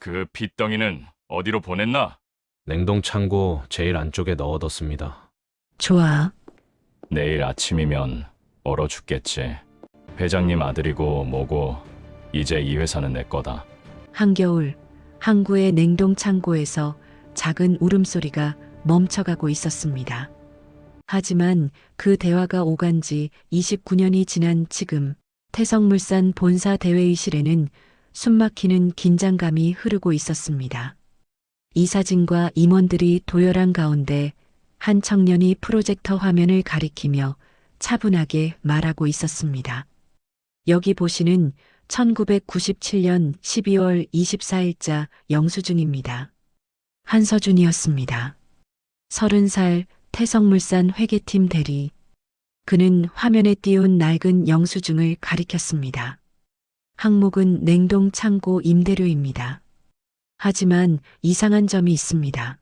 그 핏덩이는 어디로 보냈나? 냉동창고 제일 안쪽에 넣어뒀습니다. 좋아. 내일 아침이면 얼어 죽겠지. 회장님 아들이고 뭐고 이제 이 회사는 내 거다. 한겨울 항구의 냉동 창고에서 작은 울음소리가 멈춰가고 있었습니다. 하지만 그 대화가 오간 지 29년이 지난 지금 태성물산 본사 대회의실에는 숨막히는 긴장감이 흐르고 있었습니다. 이사진과 임원들이 도열한 가운데 한 청년이 프로젝터 화면을 가리키며 차분하게 말하고 있었습니다. 여기 보시는 1997년 12월 24일자 영수증입니다. 한서준이었습니다. 30살 태성물산 회계팀 대리. 그는 화면에 띄운 낡은 영수증을 가리켰습니다. 항목은 냉동 창고 임대료입니다. 하지만 이상한 점이 있습니다.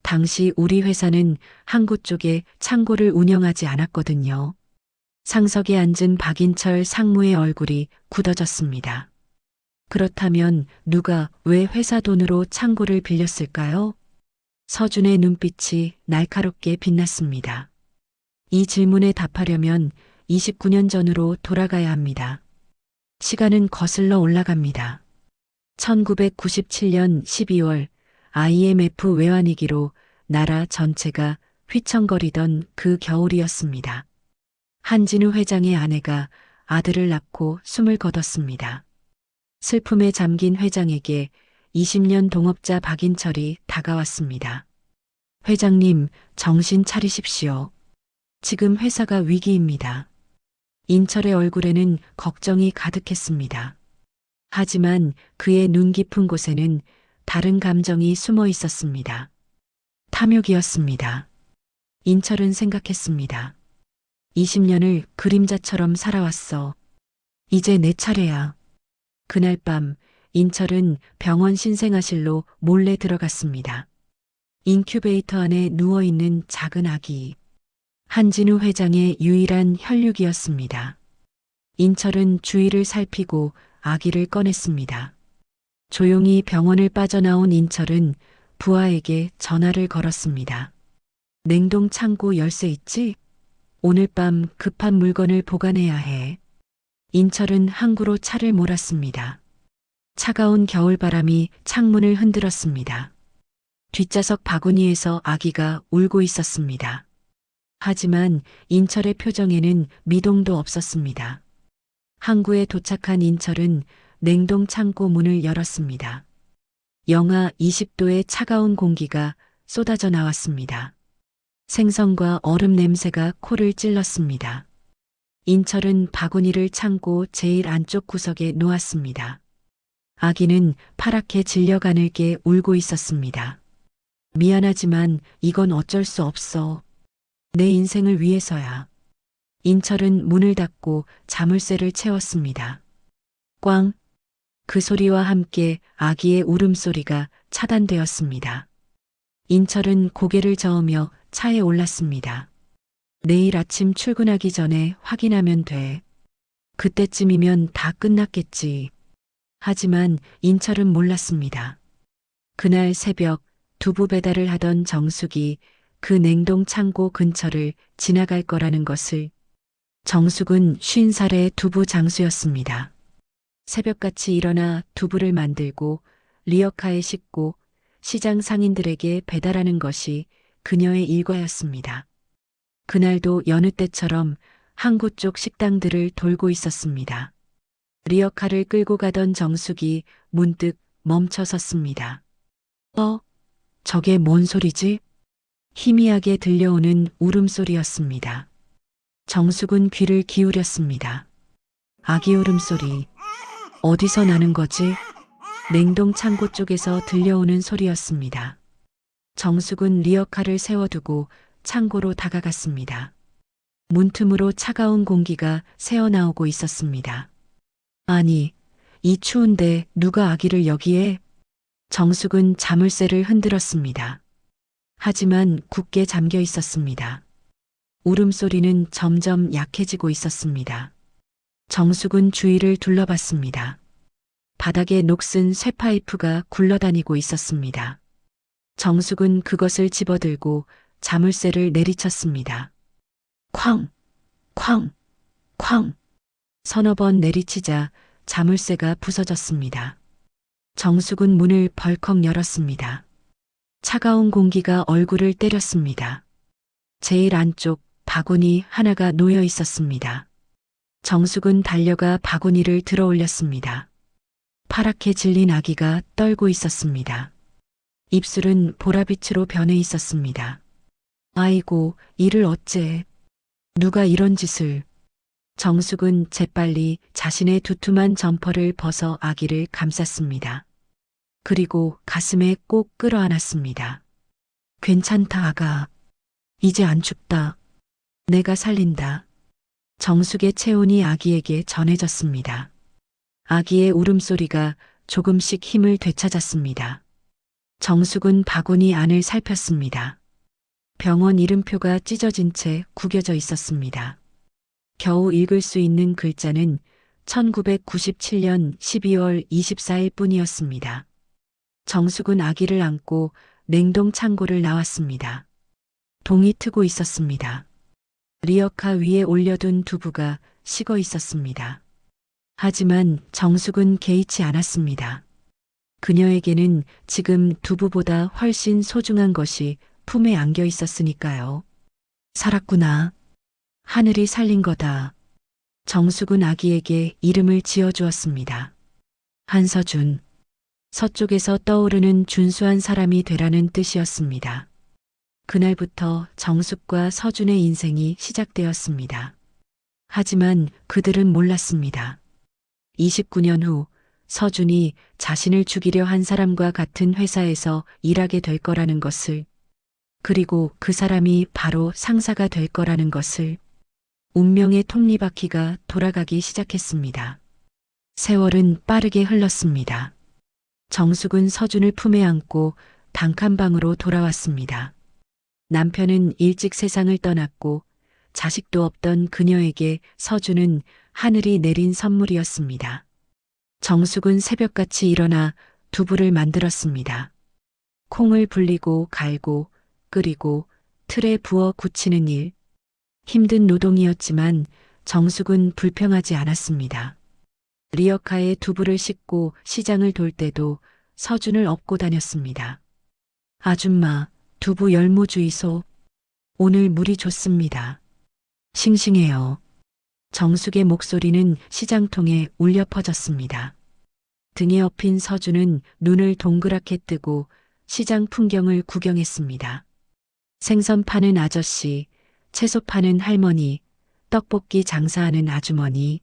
당시 우리 회사는 항구 쪽에 창고를 운영하지 않았거든요. 상석에 앉은 박인철 상무의 얼굴이 굳어졌습니다. 그렇다면 누가 왜 회사 돈으로 창고를 빌렸을까요? 서준의 눈빛이 날카롭게 빛났습니다. 이 질문에 답하려면 29년 전으로 돌아가야 합니다. 시간은 거슬러 올라갑니다. 1997년 12월 IMF 외환위기로 나라 전체가 휘청거리던 그 겨울이었습니다. 한진우 회장의 아내가 아들을 낳고 숨을 거뒀습니다. 슬픔에 잠긴 회장에게 20년 동업자 박인철이 다가왔습니다. 회장님, 정신 차리십시오. 지금 회사가 위기입니다. 인철의 얼굴에는 걱정이 가득했습니다. 하지만 그의 눈 깊은 곳에는 다른 감정이 숨어 있었습니다. 탐욕이었습니다. 인철은 생각했습니다. 20년을 그림자처럼 살아왔어. 이제 내 차례야. 그날 밤 인철은 병원 신생아실로 몰래 들어갔습니다. 인큐베이터 안에 누워있는 작은 아기. 한진우 회장의 유일한 혈육이었습니다. 인철은 주위를 살피고 아기를 꺼냈습니다. 조용히 병원을 빠져나온 인철은 부하에게 전화를 걸었습니다. 냉동 창고 열쇠 있지? 오늘 밤 급한 물건을 보관해야 해. 인철은 항구로 차를 몰았습니다. 차가운 겨울바람이 창문을 흔들었습니다. 뒷좌석 바구니에서 아기가 울고 있었습니다. 하지만 인철의 표정에는 미동도 없었습니다. 항구에 도착한 인철은 냉동 창고 문을 열었습니다. 영하 20도의 차가운 공기가 쏟아져 나왔습니다. 생선과 얼음 냄새가 코를 찔렀습니다. 인철은 바구니를 창고 제일 안쪽 구석에 놓았습니다. 아기는 파랗게 질려 가늘게 울고 있었습니다. 미안하지만 이건 어쩔 수 없어. 내 인생을 위해서야. 인철은 문을 닫고 자물쇠를 채웠습니다. 꽝! 그 소리와 함께 아기의 울음소리가 차단되었습니다. 인철은 고개를 저으며 차에 올랐습니다. 내일 아침 출근하기 전에 확인하면 돼. 그때쯤이면 다 끝났겠지. 하지만 인철은 몰랐습니다. 그날 새벽 두부 배달을 하던 정숙이 그 냉동 창고 근처를 지나갈 거라는 것을. 정숙은 50살의 두부 장수였습니다. 새벽같이 일어나 두부를 만들고 리어카에 싣고 시장 상인들에게 배달하는 것이 그녀의 일과였습니다. 그날도 여느 때처럼 항구 쪽 식당들을 돌고 있었습니다. 리어카를 끌고 가던 정숙이 문득 멈춰 섰습니다. 저게 뭔 소리지? 희미하게 들려오는 울음소리였습니다. 정숙은 귀를 기울였습니다. 아기 울음소리. 어디서 나는 거지? 냉동 창고 쪽에서 들려오는 소리였습니다. 정숙은 리어카를 세워두고 창고로 다가갔습니다. 문틈으로 차가운 공기가 새어나오고 있었습니다. 아니, 이 추운데 누가 아기를 여기에? 정숙은 자물쇠를 흔들었습니다. 하지만 굳게 잠겨 있었습니다. 울음소리는 점점 약해지고 있었습니다. 정숙은 주위를 둘러봤습니다. 바닥에 녹슨 쇠파이프가 굴러다니고 있었습니다. 정숙은 그것을 집어들고 자물쇠를 내리쳤습니다. 쾅! 쾅! 쾅! 서너 번 내리치자 자물쇠가 부서졌습니다. 정숙은 문을 벌컥 열었습니다. 차가운 공기가 얼굴을 때렸습니다. 제일 안쪽 바구니 하나가 놓여 있었습니다. 정숙은 달려가 바구니를 들어 올렸습니다. 파랗게 질린 아기가 떨고 있었습니다. 입술은 보라빛으로 변해 있었습니다. 아이고, 이를 어째. 누가 이런 짓을. 정숙은 재빨리 자신의 두툼한 점퍼를 벗어 아기를 감쌌습니다. 그리고 가슴에 꼭 끌어안았습니다. 괜찮다, 아가. 이제 안 춥다. 내가 살린다. 정숙의 체온이 아기에게 전해졌습니다. 아기의 울음소리가 조금씩 힘을 되찾았습니다. 정숙은 바구니 안을 살폈습니다. 병원 이름표가 찢어진 채 구겨져 있었습니다. 겨우 읽을 수 있는 글자는 1997년 12월 24일 뿐이었습니다. 정숙은 아기를 안고 냉동 창고를 나왔습니다. 동이 트고 있었습니다. 리어카 위에 올려둔 두부가 식어 있었습니다. 하지만 정숙은 개의치 않았습니다. 그녀에게는 지금 두부보다 훨씬 소중한 것이 품에 안겨 있었으니까요. 살았구나. 하늘이 살린 거다. 정숙은 아기에게 이름을 지어주었습니다. 한서준. 서쪽에서 떠오르는 준수한 사람이 되라는 뜻이었습니다. 그날부터 정숙과 서준의 인생이 시작되었습니다. 하지만 그들은 몰랐습니다. 29년 후 서준이 자신을 죽이려 한 사람과 같은 회사에서 일하게 될 거라는 것을, 그리고 그 사람이 바로 상사가 될 거라는 것을. 운명의 톱니바퀴가 돌아가기 시작했습니다. 세월은 빠르게 흘렀습니다. 정숙은 서준을 품에 안고 단칸방으로 돌아왔습니다. 남편은 일찍 세상을 떠났고 자식도 없던 그녀에게 서준은 하늘이 내린 선물이었습니다. 정숙은 새벽같이 일어나 두부를 만들었습니다. 콩을 불리고 갈고 끓이고 틀에 부어 굳히는 일. 힘든 노동이었지만 정숙은 불평하지 않았습니다. 리어카에 두부를 싣고 시장을 돌 때도 서준을 업고 다녔습니다. 아줌마, 두부 열무 주이소. 오늘 물이 좋습니다. 싱싱해요. 정숙의 목소리는 시장통에 울려 퍼졌습니다. 등에 업힌 서준은 눈을 동그랗게 뜨고 시장 풍경을 구경했습니다. 생선 파는 아저씨, 채소 파는 할머니, 떡볶이 장사하는 아주머니.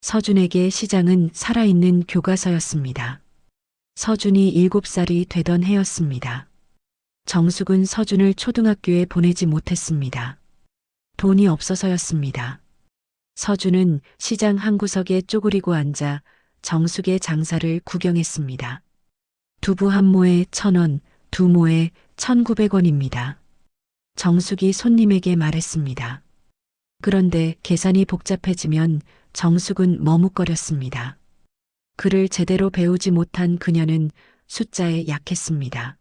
서준에게 시장은 살아있는 교과서였습니다. 서준이 7살이 되던 해였습니다. 정숙은 서준을 초등학교에 보내지 못했습니다. 돈이 없어서였습니다. 서준은 시장 한 구석에 쪼그리고 앉아 정숙의 장사를 구경했습니다. 두부 한 모에 1,000원, 두 모에 1,900원입니다. 정숙이 손님에게 말했습니다. 그런데 계산이 복잡해지면 정숙은 머뭇거렸습니다. 글을 제대로 배우지 못한 그녀는 숫자에 약했습니다.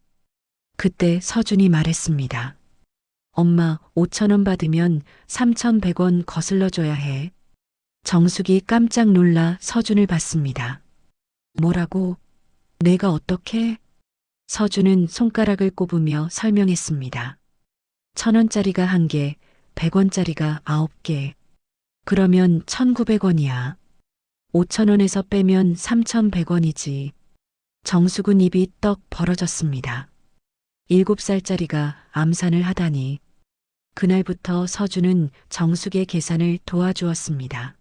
그때 서준이 말했습니다. 엄마, 5,000원 받으면 3,100원 거슬러 줘야 해. 정숙이 깜짝 놀라 서준을 봤습니다. 뭐라고? 내가 어떻게? 서준은 손가락을 꼽으며 설명했습니다. 1,000원짜리가 1개, 100원짜리가 9개. 그러면 1,900원이야. 5,000원에서 빼면 3,100원이지. 정숙은 입이 떡 벌어졌습니다. 7살짜리가 암산을 하다니. 그날부터 서준은 정숙의 계산을 도와주었습니다.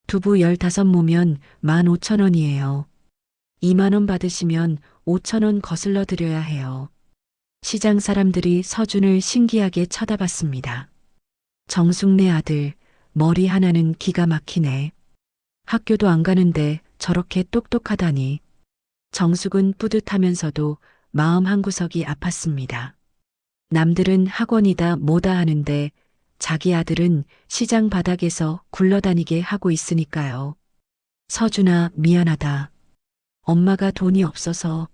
두부 15모면 15,000원이에요. 2만원 받으시면 5,000원 거슬러 드려야 해요. 시장 사람들이 서준을 신기하게 쳐다봤습니다. 정숙네 아들, 머리 하나는 기가 막히네. 학교도 안 가는데 저렇게 똑똑하다니. 정숙은 뿌듯하면서도 마음 한구석이 아팠습니다. 남들은 학원이다 뭐다 하는데 자기 아들은 시장 바닥에서 굴러다니게 하고 있으니까요. 서준아, 미안하다. 엄마가 돈이 없어서.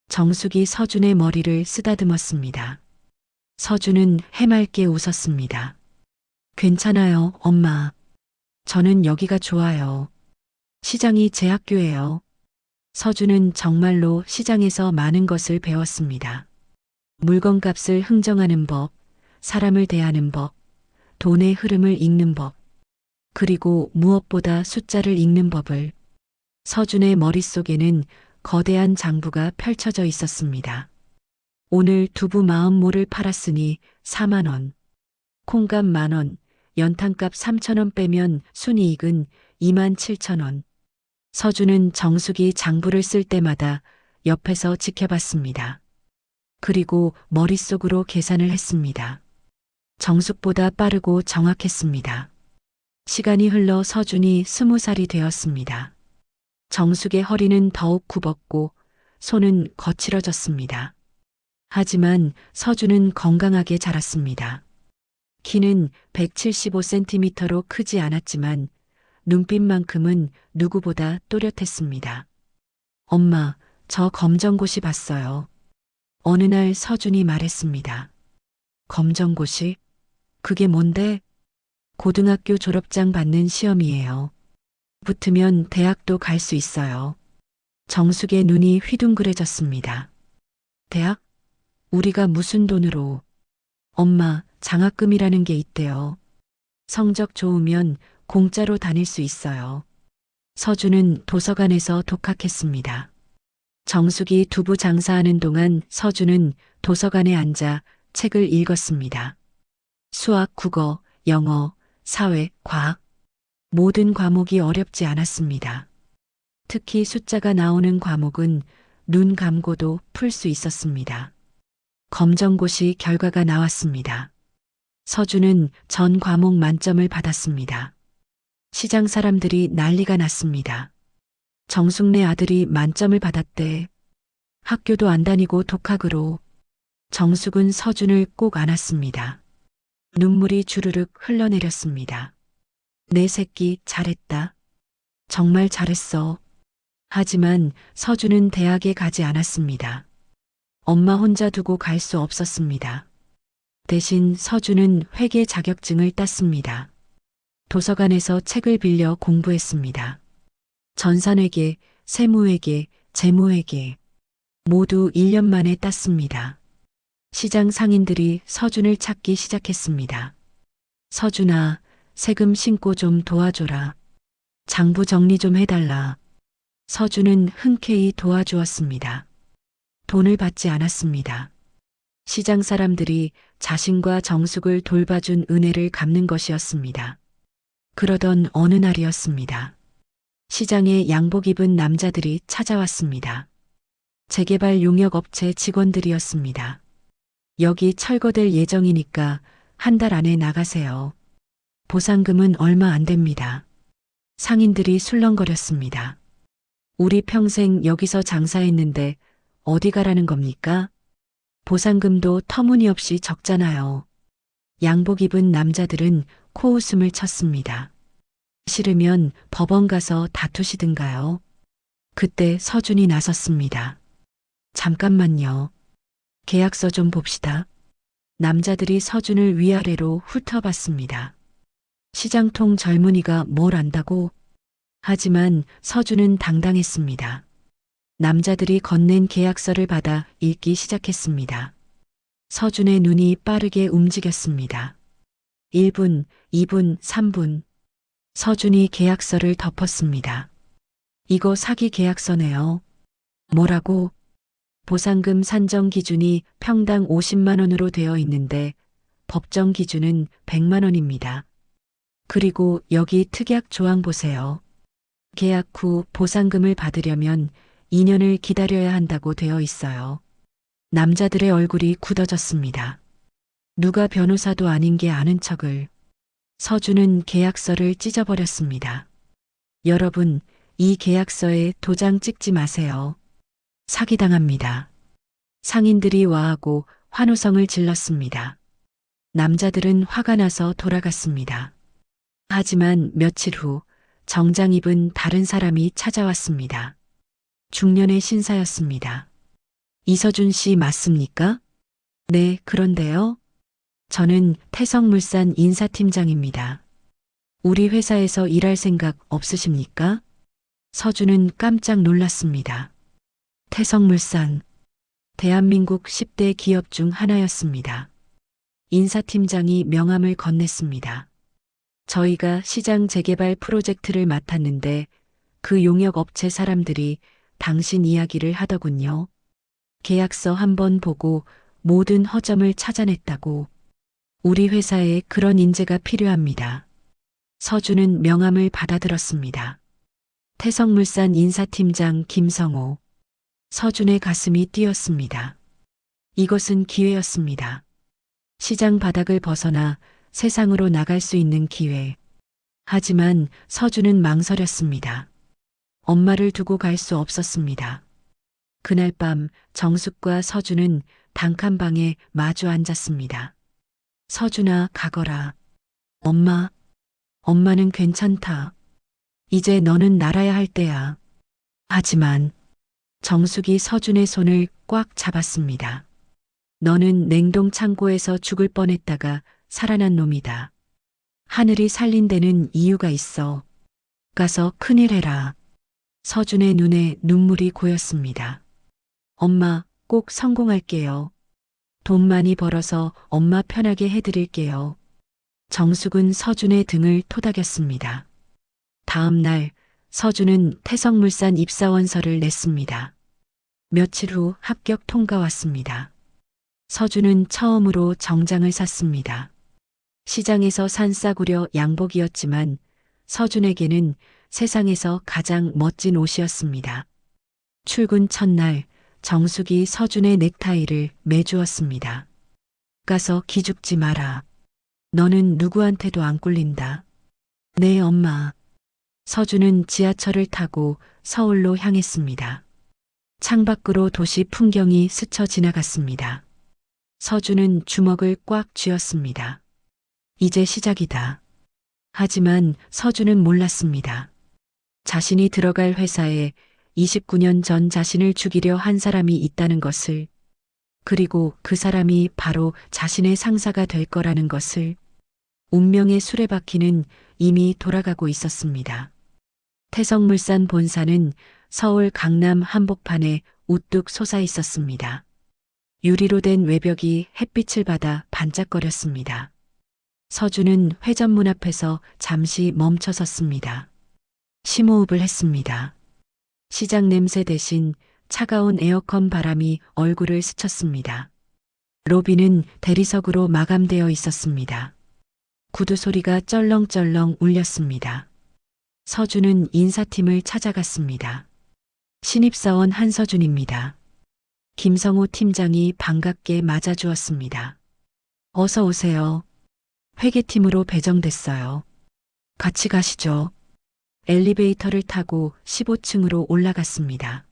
정숙이 서준의 머리를 쓰다듬었습니다. 서준은 해맑게 웃었습니다. 괜찮아요, 엄마. 저는 여기가 좋아요. 시장이 제 학교예요. 서준은 정말로 시장에서 많은 것을 배웠습니다. 물건값을 흥정하는 법, 사람을 대하는 법, 돈의 흐름을 읽는 법, 그리고 무엇보다 숫자를 읽는 법을. 서준의 머릿속에는 거대한 장부가 펼쳐져 있었습니다. 오늘 두부 40모를 팔았으니 4만 원, 콩값 10,000원, 연탄값 3,000원 빼면 순이익은 27,000원. 서준은 정숙이 장부를 쓸 때마다 옆에서 지켜봤습니다. 그리고 머릿속으로 계산을 했습니다. 정숙보다 빠르고 정확했습니다. 시간이 흘러 서준이 20살이 되었습니다. 정숙의 허리는 더욱 굽었고 손은 거칠어졌습니다. 하지만 서준은 건강하게 자랐습니다. 키는 175cm로 크지 않았지만 눈빛만큼은 누구보다 또렷했습니다. 엄마, 저 검정고시 봤어요. 어느 날 서준이 말했습니다. 검정고시? 그게 뭔데? 고등학교 졸업장 받는 시험이에요. 붙으면 대학도 갈 수 있어요. 정숙의 눈이 휘둥그레졌습니다. 대학? 우리가 무슨 돈으로? 엄마, 장학금이라는 게 있대요. 성적 좋으면 공짜로 다닐 수 있어요. 서준은 도서관에서 독학했습니다. 정숙이 두부 장사하는 동안 서준은 도서관에 앉아 책을 읽었습니다. 수학, 국어, 영어, 사회, 과학. 모든 과목이 어렵지 않았습니다. 특히 숫자가 나오는 과목은 눈 감고도 풀 수 있었습니다. 검정고시 결과가 나왔습니다. 서준은 전 과목 만점을 받았습니다. 시장 사람들이 난리가 났습니다. 정숙네 아들이 만점을 받았대. 학교도 안 다니고 독학으로. 정숙은 서준을 꼭 안았습니다. 눈물이 주르륵 흘러내렸습니다. 내 새끼 잘했다. 정말 잘했어. 하지만 서준은 대학에 가지 않았습니다. 엄마 혼자 두고 갈 수 없었습니다. 대신 서준은 회계 자격증을 땄습니다. 도서관에서 책을 빌려 공부했습니다. 전산회계, 세무회계, 재무회계. 모두 1년 만에 땄습니다. 시장 상인들이 서준을 찾기 시작했습니다. 서준아, 세금 신고 좀 도와줘라. 장부 정리 좀 해달라. 서준은 흔쾌히 도와주었습니다. 돈을 받지 않았습니다. 시장 사람들이 자신과 정숙을 돌봐준 은혜를 갚는 것이었습니다. 그러던 어느 날이었습니다. 시장에 양복 입은 남자들이 찾아왔습니다. 재개발 용역업체 직원들이었습니다. 여기 철거될 예정이니까 한 달 안에 나가세요. 보상금은 얼마 안 됩니다. 상인들이 술렁거렸습니다. 우리 평생 여기서 장사했는데 어디 가라는 겁니까? 보상금도 터무니없이 적잖아요. 양복 입은 남자들은 코웃음을 쳤습니다. 싫으면 법원 가서 다투시든가요. 그때 서준이 나섰습니다. 잠깐만요. 계약서 좀 봅시다. 남자들이 서준을 위아래로 훑어봤습니다. 시장통 젊은이가 뭘 안다고? 하지만 서준은 당당했습니다. 남자들이 건넨 계약서를 받아 읽기 시작했습니다. 서준의 눈이 빠르게 움직였습니다. 1분, 2분, 3분. 서준이 계약서를 덮었습니다. 이거 사기 계약서네요. 뭐라고? 보상금 산정 기준이 평당 50만 원으로 되어 있는데 법정 기준은 100만 원입니다. 그리고 여기 특약 조항 보세요. 계약 후 보상금을 받으려면 2년을 기다려야 한다고 되어 있어요. 남자들의 얼굴이 굳어졌습니다. 누가 변호사도 아닌 게 아는 척을. 서준은 계약서를 찢어버렸습니다. 여러분, 이 계약서에 도장 찍지 마세요. 사기당합니다. 상인들이 와하고 환호성을 질렀습니다. 남자들은 화가 나서 돌아갔습니다. 하지만 며칠 후 정장 입은 다른 사람이 찾아왔습니다. 중년의 신사였습니다. 이서준 씨 맞습니까? 네, 그런데요. 저는 태성물산 인사팀장입니다. 우리 회사에서 일할 생각 없으십니까? 서준은 깜짝 놀랐습니다. 태성물산, 대한민국 10대 기업 중 하나였습니다. 인사팀장이 명함을 건넸습니다. 저희가 시장 재개발 프로젝트를 맡았는데 그 용역 업체 사람들이 당신 이야기를 하더군요. 계약서 한번 보고 모든 허점을 찾아냈다고. 우리 회사에 그런 인재가 필요합니다. 서준은 명함을 받아들었습니다. 태성물산 인사팀장 김성호. 서준의 가슴이 뛰었습니다. 이것은 기회였습니다. 시장 바닥을 벗어나 세상으로 나갈 수 있는 기회. 하지만 서준은 망설였습니다. 엄마를 두고 갈 수 없었습니다. 그날 밤 정숙과 서준은 단칸방에 마주 앉았습니다. 서준아, 가거라. 엄마는 괜찮다. 이제 너는 날아야 할 때야. 하지만 정숙이 서준의 손을 꽉 잡았습니다. 너는 냉동 창고에서 죽을 뻔했다가 살아난 놈이다. 하늘이 살린 데는 이유가 있어. 가서 큰일 해라. 서준의 눈에 눈물이 고였습니다. 엄마, 꼭 성공할게요. 돈 많이 벌어서 엄마 편하게 해드릴게요. 정숙은 서준의 등을 토닥였습니다. 다음 날 서준은 태성물산 입사원서를 냈습니다. 며칠 후 합격 통가 왔습니다. 서준은 처음으로 정장을 샀습니다. 시장에서 산 싸구려 양복이었지만 서준에게는 세상에서 가장 멋진 옷이었습니다. 출근 첫날 정숙이 서준의 넥타이를 매주었습니다. 가서 기죽지 마라. 너는 누구한테도 안 꿀린다. 네, 엄마. 서준은 지하철을 타고 서울로 향했습니다. 창밖으로 도시 풍경이 스쳐 지나갔습니다. 서준은 주먹을 꽉 쥐었습니다. 이제 시작이다. 하지만 서준은 몰랐습니다. 자신이 들어갈 회사에 29년 전 자신을 죽이려 한 사람이 있다는 것을, 그리고 그 사람이 바로 자신의 상사가 될 거라는 것을. 운명의 수레바퀴는 이미 돌아가고 있었습니다. 태성물산 본사는 서울 강남 한복판에 우뚝 솟아 있었습니다. 유리로 된 외벽이 햇빛을 받아 반짝거렸습니다. 서준은 회전문 앞에서 잠시 멈춰 섰습니다. 심호흡을 했습니다. 시장 냄새 대신 차가운 에어컨 바람이 얼굴을 스쳤습니다. 로비는 대리석으로 마감되어 있었습니다. 구두 소리가 쩔렁쩔렁 울렸습니다. 서준은 인사팀을 찾아갔습니다. 신입사원 한서준입니다. 김성호 팀장이 반갑게 맞아주었습니다. 어서 오세요. 회계팀으로 배정됐어요. 같이 가시죠. 엘리베이터를 타고 15층으로 올라갔습니다.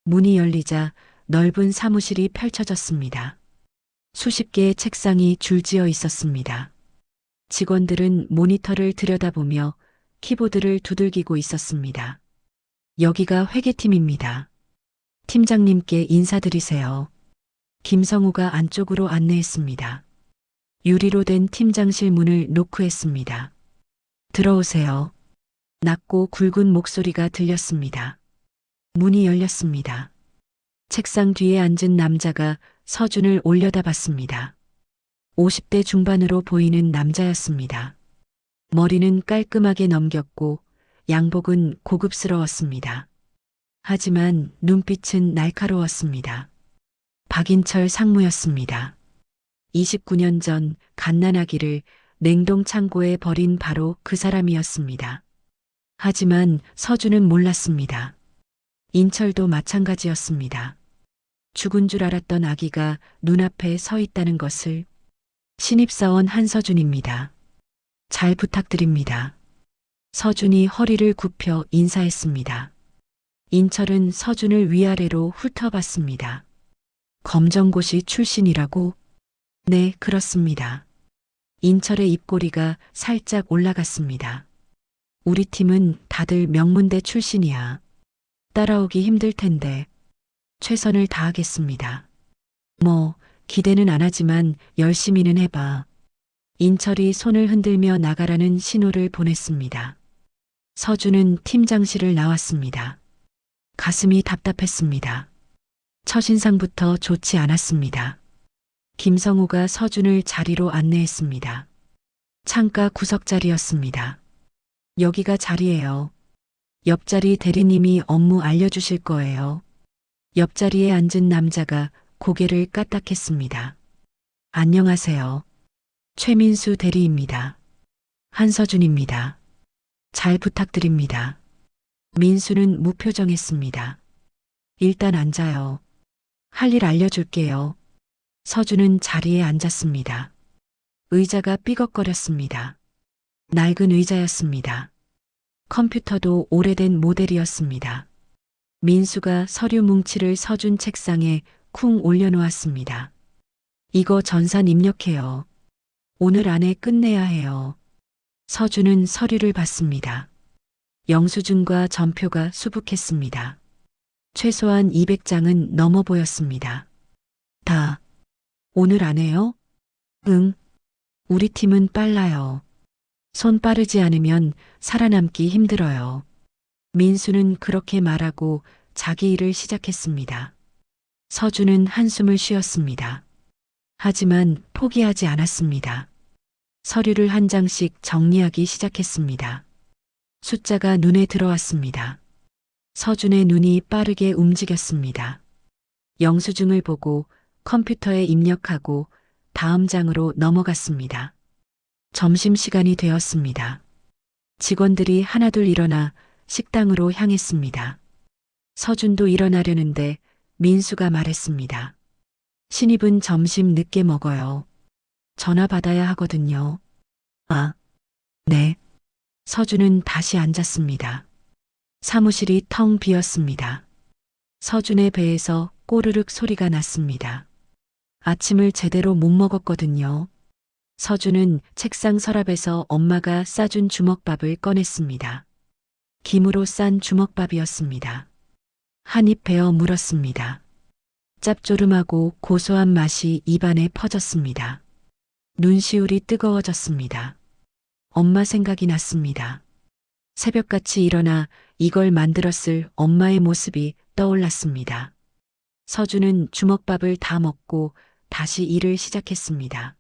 문이 열리자 넓은 사무실이 펼쳐졌습니다. 수십 개의 책상이 줄지어 있었습니다. 직원들은 모니터를 들여다보며 키보드를 두들기고 있었습니다. 여기가 회계팀입니다. 팀장님께 인사드리세요. 김성우가 안쪽으로 안내했습니다. 유리로 된 팀장실 문을 노크했습니다. 들어오세요. 낮고 굵은 목소리가 들렸습니다. 문이 열렸습니다. 책상 뒤에 앉은 남자가 서준을 올려다봤습니다. 50대 중반으로 보이는 남자였습니다. 머리는 깔끔하게 넘겼고 양복은 고급스러웠습니다. 하지만 눈빛은 날카로웠습니다. 박인철 상무였습니다. 29년 전 갓난아기를 냉동 창고에 버린 바로 그 사람이었습니다. 하지만 서준은 몰랐습니다. 인철도 마찬가지였습니다. 죽은 줄 알았던 아기가 눈앞에 서 있다는 것을. 신입사원 한서준입니다. 잘 부탁드립니다. 서준이 허리를 굽혀 인사했습니다. 인철은 서준을 위아래로 훑어봤습니다. 검정고시 출신이라고? 네, 그렇습니다. 인철의 입꼬리가 살짝 올라갔습니다. 우리 팀은 다들 명문대 출신이야. 따라오기 힘들 텐데 최선을 다하겠습니다. 뭐, 기대는 안 하지만 열심히는 해봐. 인철이 손을 흔들며 나가라는 신호를 보냈습니다. 서준은 팀장실을 나왔습니다. 가슴이 답답했습니다. 첫인상부터 좋지 않았습니다. 김성우가 서준을 자리로 안내했습니다. 창가 구석자리였습니다. 여기가 자리예요. 옆자리 대리님이 업무 알려주실 거예요. 옆자리에 앉은 남자가 고개를 까딱했습니다. 안녕하세요. 최민수 대리입니다. 한서준입니다. 잘 부탁드립니다. 민수는 무표정했습니다. 일단 앉아요. 할 일 알려줄게요. 서준은 자리에 앉았습니다. 의자가 삐걱거렸습니다. 낡은 의자였습니다. 컴퓨터도 오래된 모델이었습니다. 민수가 서류 뭉치를 서준 책상에 쿵 올려놓았습니다. 이거 전산 입력해요. 오늘 안에 끝내야 해요. 서준은 서류를 받습니다. 영수증과 전표가 수북했습니다. 최소한 200장은 넘어 보였습니다. 다 오늘 안에요? 응. 우리 팀은 빨라요. 손 빠르지 않으면 살아남기 힘들어요. 민수는 그렇게 말하고 자기 일을 시작했습니다. 서준은 한숨을 쉬었습니다. 하지만 포기하지 않았습니다. 서류를 한 장씩 정리하기 시작했습니다. 숫자가 눈에 들어왔습니다. 서준의 눈이 빠르게 움직였습니다. 영수증을 보고 컴퓨터에 입력하고 다음 장으로 넘어갔습니다. 점심시간이 되었습니다. 직원들이 하나둘 일어나 식당으로 향했습니다. 서준도 일어나려는데 민수가 말했습니다. 신입은 점심 늦게 먹어요. 전화 받아야 하거든요. 아, 네. 서준은 다시 앉았습니다. 사무실이 텅 비었습니다. 서준의 배에서 꼬르륵 소리가 났습니다. 아침을 제대로 못 먹었거든요. 서준은 책상 서랍에서 엄마가 싸준 주먹밥을 꺼냈습니다. 김으로 싼 주먹밥이었습니다. 한 입 베어 물었습니다. 짭조름하고 고소한 맛이 입안에 퍼졌습니다. 눈시울이 뜨거워졌습니다. 엄마 생각이 났습니다. 새벽같이 일어나 이걸 만들었을 엄마의 모습이 떠올랐습니다. 서준은 주먹밥을 다 먹고 다시 일을 시작했습니다.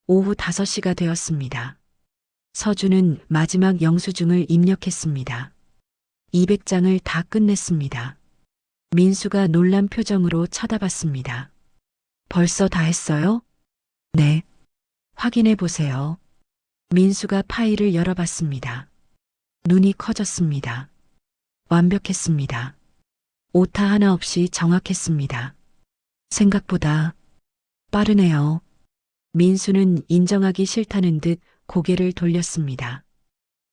오후 5시가 되었습니다. 서준은 마지막 영수증을 입력했습니다. 200장을 다 끝냈습니다. 민수가 놀란 표정으로 쳐다봤습니다. 벌써 다 했어요? 네. 확인해 보세요. 민수가 파일을 열어봤습니다. 눈이 커졌습니다. 완벽했습니다. 오타 하나 없이 정확했습니다. 생각보다 빠르네요. 민수는 인정하기 싫다는 듯 고개를 돌렸습니다.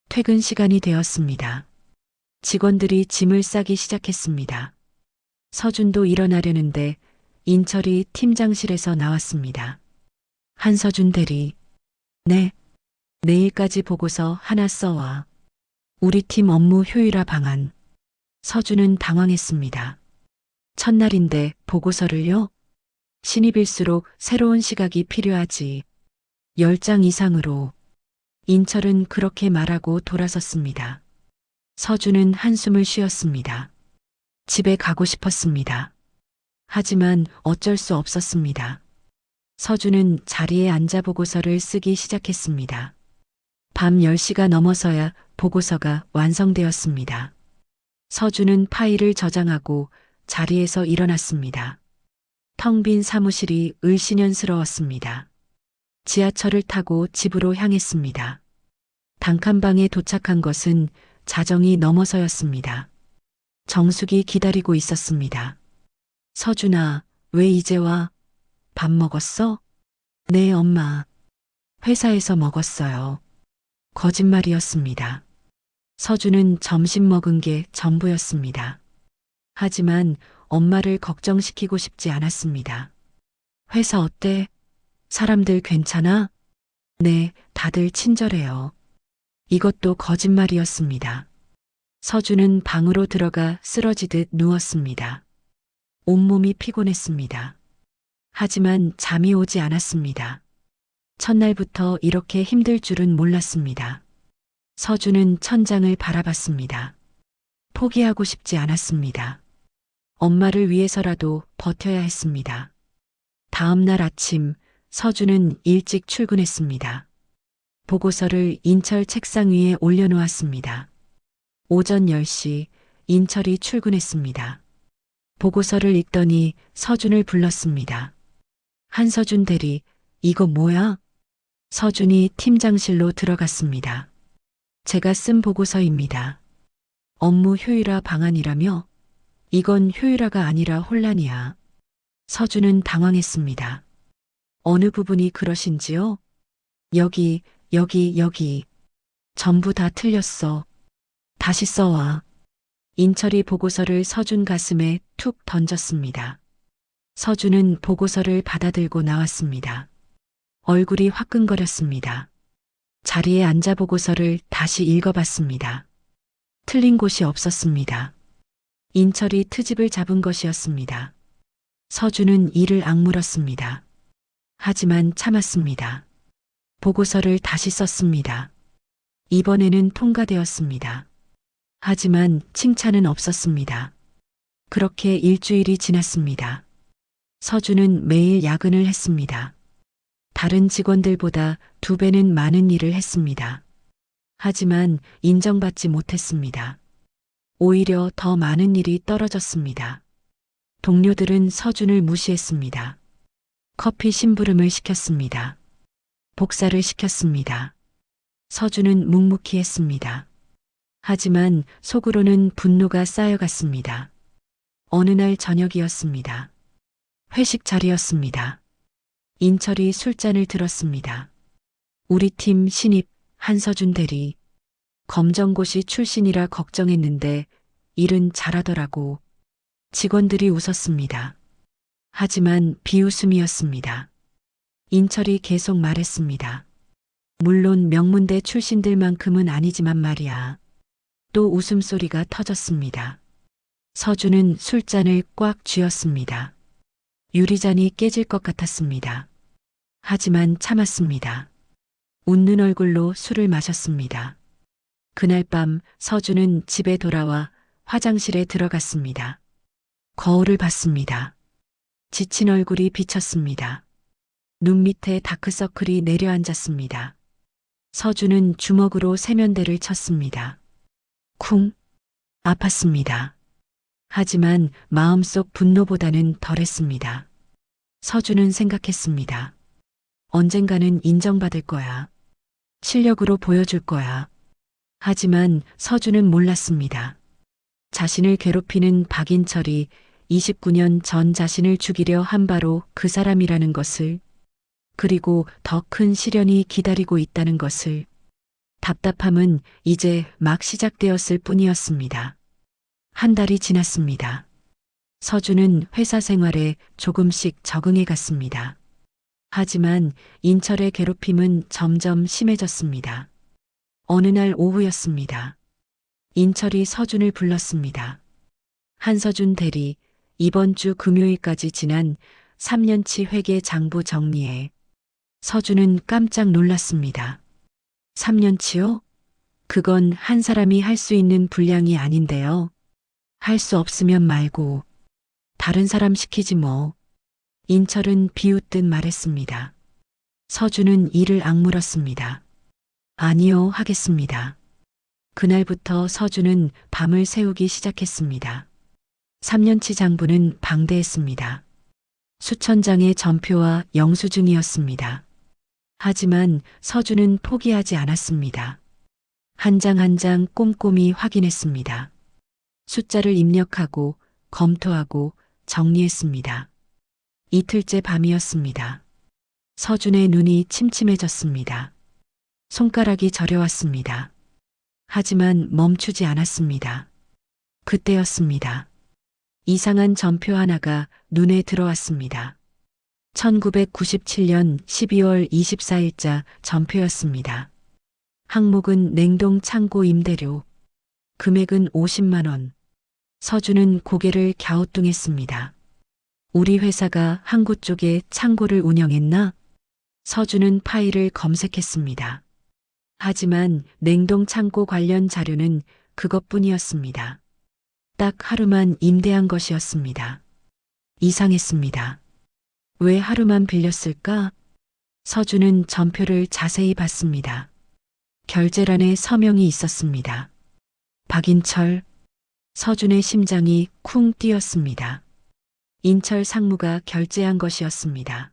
퇴근 시간이 되었습니다. 직원들이 짐을 싸기 시작했습니다. 서준도 일어나려는데 인철이 팀장실에서 나왔습니다. 한서준 대리. 네. 내일까지 보고서 하나 써와. 우리 팀 업무 효율화 방안. 서준은 당황했습니다. 첫날인데 보고서를요? 신입일수록 새로운 시각이 필요하지. 10장 이상으로. 인철은 그렇게 말하고 돌아섰습니다. 서준은 한숨을 쉬었습니다. 집에 가고 싶었습니다. 하지만 어쩔 수 없었습니다. 서준은 자리에 앉아 보고서를 쓰기 시작했습니다. 밤 10시가 넘어서야 보고서가 완성되었습니다. 서준은 파일을 저장하고 자리에서 일어났습니다. 텅 빈 사무실이 을씨년스러웠습니다. 지하철을 타고 집으로 향했습니다. 단칸방에 도착한 것은 자정이 넘어서였습니다. 정숙이 기다리고 있었습니다. 서준아, 왜 이제 와? 밥 먹었어? 네, 엄마. 회사에서 먹었어요. 거짓말이었습니다. 서준은 점심 먹은 게 전부였습니다. 하지만 엄마를 걱정시키고 싶지 않았습니다. 회사 어때? 사람들 괜찮아? 네, 다들 친절해요. 이것도 거짓말이었습니다. 서준은 방으로 들어가 쓰러지듯 누웠습니다. 온몸이 피곤했습니다. 하지만 잠이 오지 않았습니다. 첫날부터 이렇게 힘들 줄은 몰랐습니다. 서준은 천장을 바라봤습니다. 포기하고 싶지 않았습니다. 엄마를 위해서라도 버텨야 했습니다. 다음 날 아침 서준은 일찍 출근했습니다. 보고서를 인철 책상 위에 올려놓았습니다. 오전 10시 인철이 출근했습니다. 보고서를 읽더니 서준을 불렀습니다. 한서준 대리, 이거 뭐야? 서준이 팀장실로 들어갔습니다. 제가 쓴 보고서입니다. 업무 효율화 방안이라며? 이건 효율화가 아니라 혼란이야. 서준은 당황했습니다. 어느 부분이 그러신지요? 여기. 전부 다 틀렸어. 다시 써와. 인철이 보고서를 서준 가슴에 툭 던졌습니다. 서준은 보고서를 받아들고 나왔습니다. 얼굴이 화끈거렸습니다. 자리에 앉아 보고서를 다시 읽어봤습니다. 틀린 곳이 없었습니다. 인철이 트집을 잡은 것이었습니다. 서준은 이를 악물었습니다. 하지만 참았습니다. 보고서를 다시 썼습니다. 이번에는 통과되었습니다. 하지만 칭찬은 없었습니다. 그렇게 일주일이 지났습니다. 서준은 매일 야근을 했습니다. 다른 직원들보다 2배는 많은 일을 했습니다. 하지만 인정받지 못했습니다. 오히려 더 많은 일이 떨어졌습니다. 동료들은 서준을 무시했습니다. 커피 심부름을 시켰습니다. 복사를 시켰습니다. 서준은 묵묵히 했습니다. 하지만 속으로는 분노가 쌓여갔습니다. 어느 날 저녁이었습니다. 회식 자리였습니다. 인철이 술잔을 들었습니다. 우리 팀 신입 한서준 대리. 검정고시 출신이라 걱정했는데 일은 잘하더라고. 직원들이 웃었습니다. 하지만 비웃음이었습니다. 인철이 계속 말했습니다. 물론 명문대 출신들만큼은 아니지만 말이야. 또 웃음소리가 터졌습니다. 서준은 술잔을 꽉 쥐었습니다. 유리잔이 깨질 것 같았습니다. 하지만 참았습니다. 웃는 얼굴로 술을 마셨습니다. 그날 밤 서준은 집에 돌아와 화장실에 들어갔습니다. 거울을 봤습니다. 지친 얼굴이 비쳤습니다. 눈 밑에 다크서클이 내려앉았습니다. 서준은 주먹으로 세면대를 쳤습니다. 쿵! 아팠습니다. 하지만 마음속 분노보다는 덜했습니다. 서준은 생각했습니다. 언젠가는 인정받을 거야. 실력으로 보여줄 거야. 하지만 서준은 몰랐습니다. 자신을 괴롭히는 박인철이 29년 전 자신을 죽이려 한 바로 그 사람이라는 것을, 그리고 더 큰 시련이 기다리고 있다는 것을. 답답함은 이제 막 시작되었을 뿐이었습니다. 한 달이 지났습니다. 서준은 회사 생활에 조금씩 적응해 갔습니다. 하지만 인철의 괴롭힘은 점점 심해졌습니다. 어느 날 오후였습니다. 인철이 서준을 불렀습니다. 한서준 대리, 이번 주 금요일까지 지난 3년치 회계 장부 정리해. 서준은 깜짝 놀랐습니다. 3년치요? 그건 한 사람이 할 수 있는 분량이 아닌데요. 할 수 없으면 말고 다른 사람 시키지 뭐. 인철은 비웃듯 말했습니다. 서준은 이를 악물었습니다. 아니요, 하겠습니다. 그날부터 서준은 밤을 새우기 시작했습니다. 3년치 장부는 방대했습니다. 수천 장의 전표와 영수증이었습니다. 하지만 서준은 포기하지 않았습니다. 한 장 한 장 꼼꼼히 확인했습니다. 숫자를 입력하고 검토하고 정리했습니다. 이틀째 밤이었습니다. 서준의 눈이 침침해졌습니다. 손가락이 저려왔습니다. 하지만 멈추지 않았습니다. 그때였습니다. 이상한 전표 하나가 눈에 들어왔습니다. 1997년 12월 24일자 전표였습니다. 항목은 냉동 창고 임대료. 금액은 50만 원. 서준은 고개를 갸우뚱했습니다. 우리 회사가 항구 쪽에 창고를 운영했나? 서준은 파일을 검색했습니다. 하지만 냉동 창고 관련 자료는 그것뿐이었습니다. 딱 하루만 임대한 것이었습니다. 이상했습니다. 왜 하루만 빌렸을까? 서준은 전표를 자세히 봤습니다. 결제란에 서명이 있었습니다. 박인철. 서준의 심장이 쿵 뛰었습니다. 인철 상무가 결제한 것이었습니다.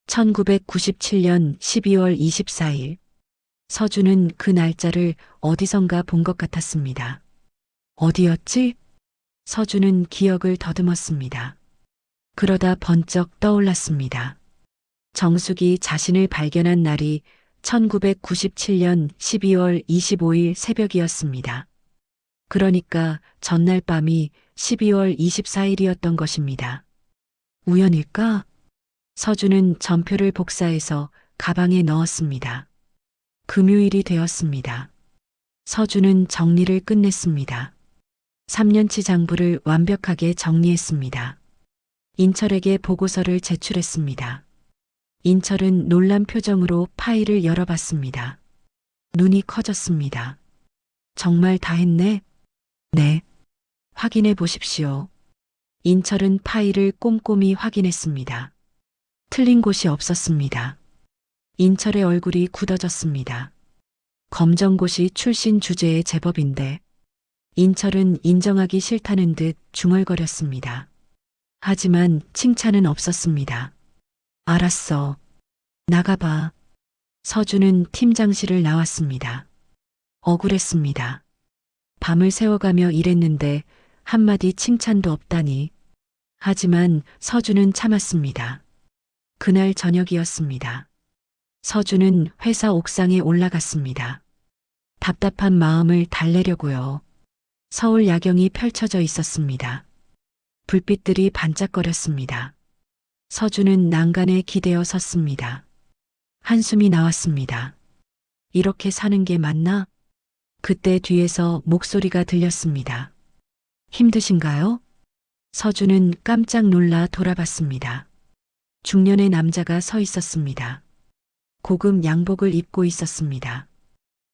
1997년 12월 24일. 서준은 그 날짜를 어디선가 본 것 같았습니다. 어디였지? 서준은 기억을 더듬었습니다. 그러다 번쩍 떠올랐습니다. 정숙이 자신을 발견한 날이 1997년 12월 25일 새벽이었습니다. 그러니까 전날 밤이 12월 24일이었던 것입니다. 우연일까? 서준은 전표를 복사해서 가방에 넣었습니다. 금요일이 되었습니다. 서준은 정리를 끝냈습니다. 3년치 장부를 완벽하게 정리했습니다. 인철에게 보고서를 제출했습니다. 인철은 놀란 표정으로 파일을 열어봤습니다. 눈이 커졌습니다. 정말 다 했네? 네. 확인해 보십시오. 인철은 파일을 꼼꼼히 확인했습니다. 틀린 곳이 없었습니다. 인철의 얼굴이 굳어졌습니다. 검정고시 출신 주제의 제법인데 인철은 인정하기 싫다는 듯 중얼거렸습니다. 하지만 칭찬은 없었습니다. 알았어. 나가봐. 서준은 팀장실을 나왔습니다. 억울했습니다. 밤을 새워가며 일했는데 한마디 칭찬도 없다니. 하지만 서준은 참았습니다. 그날 저녁이었습니다. 서준은 회사 옥상에 올라갔습니다. 답답한 마음을 달래려고요. 서울 야경이 펼쳐져 있었습니다. 불빛들이 반짝거렸습니다. 서준은 난간에 기대어 섰습니다. 한숨이 나왔습니다. 이렇게 사는 게 맞나? 그때 뒤에서 목소리가 들렸습니다. 힘드신가요? 서준은 깜짝 놀라 돌아봤습니다. 중년의 남자가 서 있었습니다. 고급 양복을 입고 있었습니다.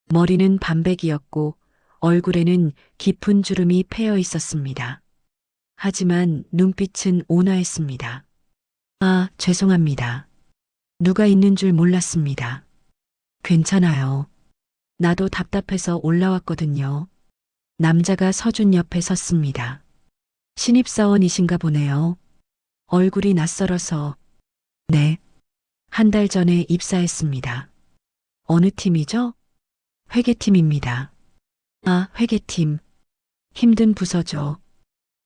머리는 반백이었고 얼굴에는 깊은 주름이 패여 있었습니다. 하지만 눈빛은 온화했습니다. 아, 죄송합니다. 누가 있는 줄 몰랐습니다. 괜찮아요. 나도 답답해서 올라왔거든요. 남자가 서준 옆에 섰습니다. 신입사원이신가 보네요. 얼굴이 낯설어서. 네. 한 달 전에 입사했습니다. 어느 팀이죠? 회계팀입니다. 아, 회계팀. 힘든 부서죠.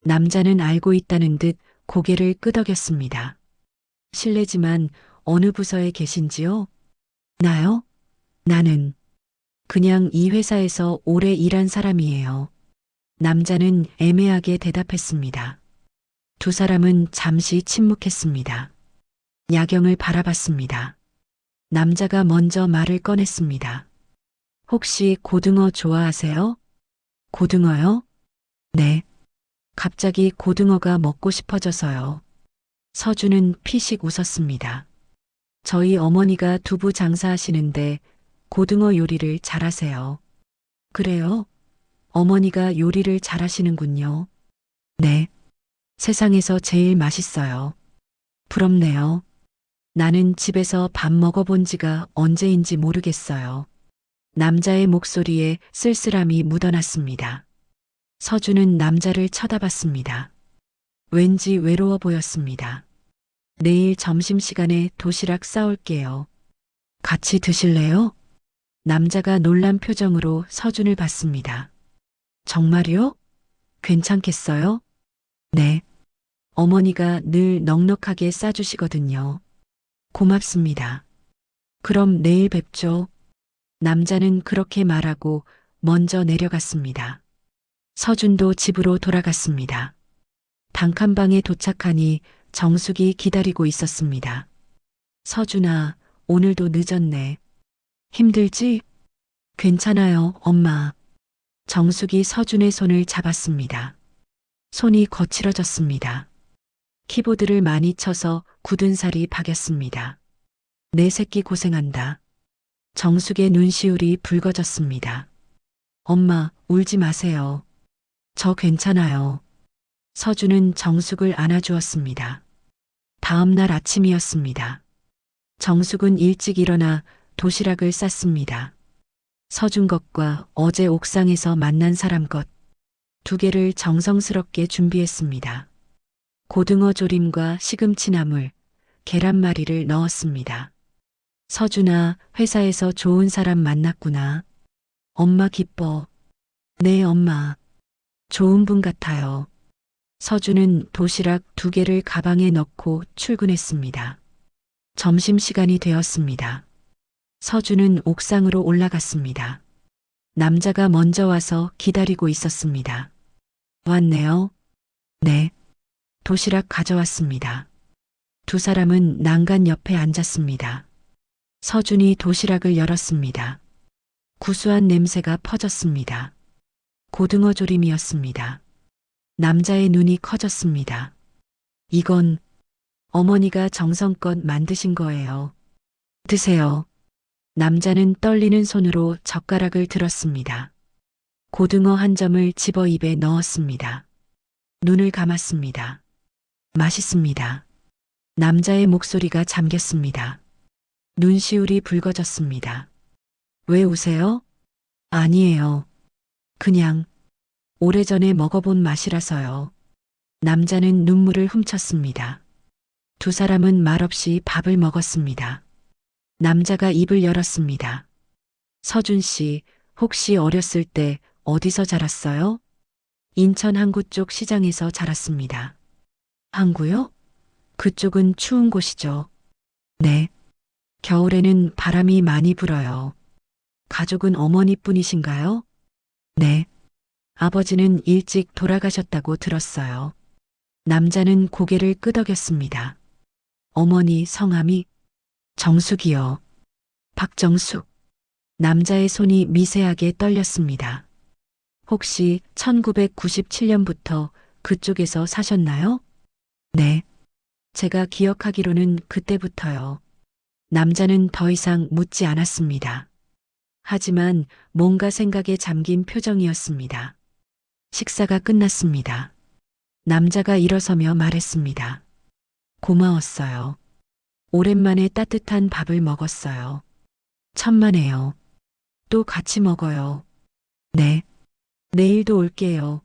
남자는 알고 있다는 듯 고개를 끄덕였습니다. 실례지만 어느 부서에 계신지요? 나요? 나는 그냥 이 회사에서 오래 일한 사람이에요. 남자는 애매하게 대답했습니다. 두 사람은 잠시 침묵했습니다. 야경을 바라봤습니다. 남자가 먼저 말을 꺼냈습니다. 혹시 고등어 좋아하세요? 고등어요? 네. 갑자기 고등어가 먹고 싶어져서요. 서준은 피식 웃었습니다. 저희 어머니가 두부 장사하시는데 고등어 요리를 잘하세요. 그래요? 어머니가 요리를 잘하시는군요. 네. 세상에서 제일 맛있어요. 부럽네요. 나는 집에서 밥 먹어본 지가 언제인지 모르겠어요. 남자의 목소리에 쓸쓸함이 묻어났습니다. 서준은 남자를 쳐다봤습니다. 왠지 외로워 보였습니다. 내일 점심시간에 도시락 싸올게요. 같이 드실래요? 남자가 놀란 표정으로 서준을 봤습니다. 정말요? 괜찮겠어요? 네. 어머니가 늘 넉넉하게 싸주시거든요. 고맙습니다. 그럼 내일 뵙죠. 남자는 그렇게 말하고 먼저 내려갔습니다. 서준도 집으로 돌아갔습니다. 단칸방에 도착하니 정숙이 기다리고 있었습니다. 서준아, 오늘도 늦었네. 힘들지? 괜찮아요, 엄마. 정숙이 서준의 손을 잡았습니다. 손이 거칠어졌습니다. 키보드를 많이 쳐서 굳은 살이 박였습니다. 내 새끼 고생한다. 정숙의 눈시울이 붉어졌습니다. 엄마, 울지 마세요. 저 괜찮아요. 서준은 정숙을 안아주었습니다. 다음 날 아침이었습니다. 정숙은 일찍 일어나 도시락을 쌌습니다. 서준 것과 어제 옥상에서 만난 사람 것 두 개를 정성스럽게 준비했습니다. 고등어 조림과 시금치 나물, 계란말이를 넣었습니다. 서준아, 회사에서 좋은 사람 만났구나. 엄마 기뻐. 네, 엄마. 좋은 분 같아요. 서준은 도시락 2개를 가방에 넣고 출근했습니다. 점심시간이 되었습니다. 서준은 옥상으로 올라갔습니다. 남자가 먼저 와서 기다리고 있었습니다. 왔네요. 네. 도시락 가져왔습니다. 두 사람은 난간 옆에 앉았습니다. 서준이 도시락을 열었습니다. 구수한 냄새가 퍼졌습니다. 고등어 조림이었습니다. 남자의 눈이 커졌습니다. 이건 어머니가 정성껏 만드신 거예요. 드세요. 남자는 떨리는 손으로 젓가락을 들었습니다. 고등어 한 점을 집어 입에 넣었습니다. 눈을 감았습니다. 맛있습니다. 남자의 목소리가 잠겼습니다. 눈시울이 붉어졌습니다. 왜 우세요? 아니에요. 그냥 오래전에 먹어본 맛이라서요. 남자는 눈물을 훔쳤습니다. 두 사람은 말없이 밥을 먹었습니다. 남자가 입을 열었습니다. 서준 씨, 혹시 어렸을 때 어디서 자랐어요? 인천 항구 쪽 시장에서 자랐습니다. 항구요? 그쪽은 추운 곳이죠. 네. 겨울에는 바람이 많이 불어요. 가족은 어머니뿐이신가요? 네. 아버지는 일찍 돌아가셨다고 들었어요. 남자는 고개를 끄덕였습니다. 어머니 성함이 정숙이요. 박정숙. 남자의 손이 미세하게 떨렸습니다. 혹시 1997년부터 그쪽에서 사셨나요? 네. 제가 기억하기로는 그때부터요. 남자는 더 이상 묻지 않았습니다. 하지만 뭔가 생각에 잠긴 표정이었습니다. 식사가 끝났습니다. 남자가 일어서며 말했습니다. 고마웠어요. 오랜만에 따뜻한 밥을 먹었어요. 천만에요. 또 같이 먹어요. 네. 내일도 올게요.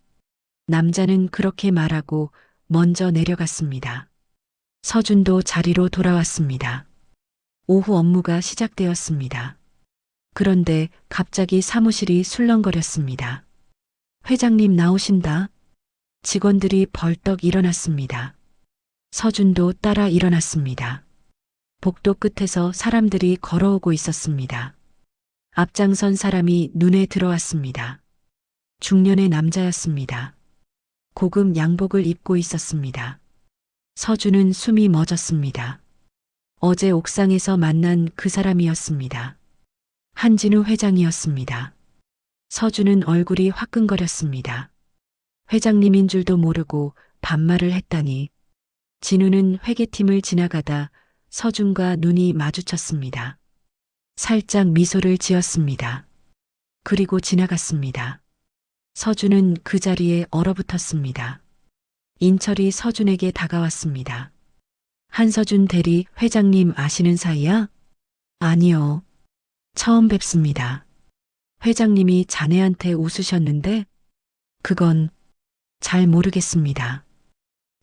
남자는 그렇게 말하고 먼저 내려갔습니다. 서준도 자리로 돌아왔습니다. 오후 업무가 시작되었습니다. 그런데 갑자기 사무실이 술렁거렸습니다. 회장님 나오신다. 직원들이 벌떡 일어났습니다. 서준도 따라 일어났습니다. 복도 끝에서 사람들이 걸어오고 있었습니다. 앞장선 사람이 눈에 들어왔습니다. 중년의 남자였습니다. 고급 양복을 입고 있었습니다. 서준은 숨이 멎었습니다. 어제 옥상에서 만난 그 사람이었습니다. 한진우 회장이었습니다. 서준은 얼굴이 화끈거렸습니다. 회장님인 줄도 모르고 반말을 했다니. 진우는 회계팀을 지나가다 서준과 눈이 마주쳤습니다. 살짝 미소를 지었습니다. 그리고 지나갔습니다. 서준은 그 자리에 얼어붙었습니다. 인철이 서준에게 다가왔습니다. 한서준 대리 회장님 아시는 사이야? 아니요. 처음 뵙습니다. 회장님이 자네한테 웃으셨는데? 그건 잘 모르겠습니다.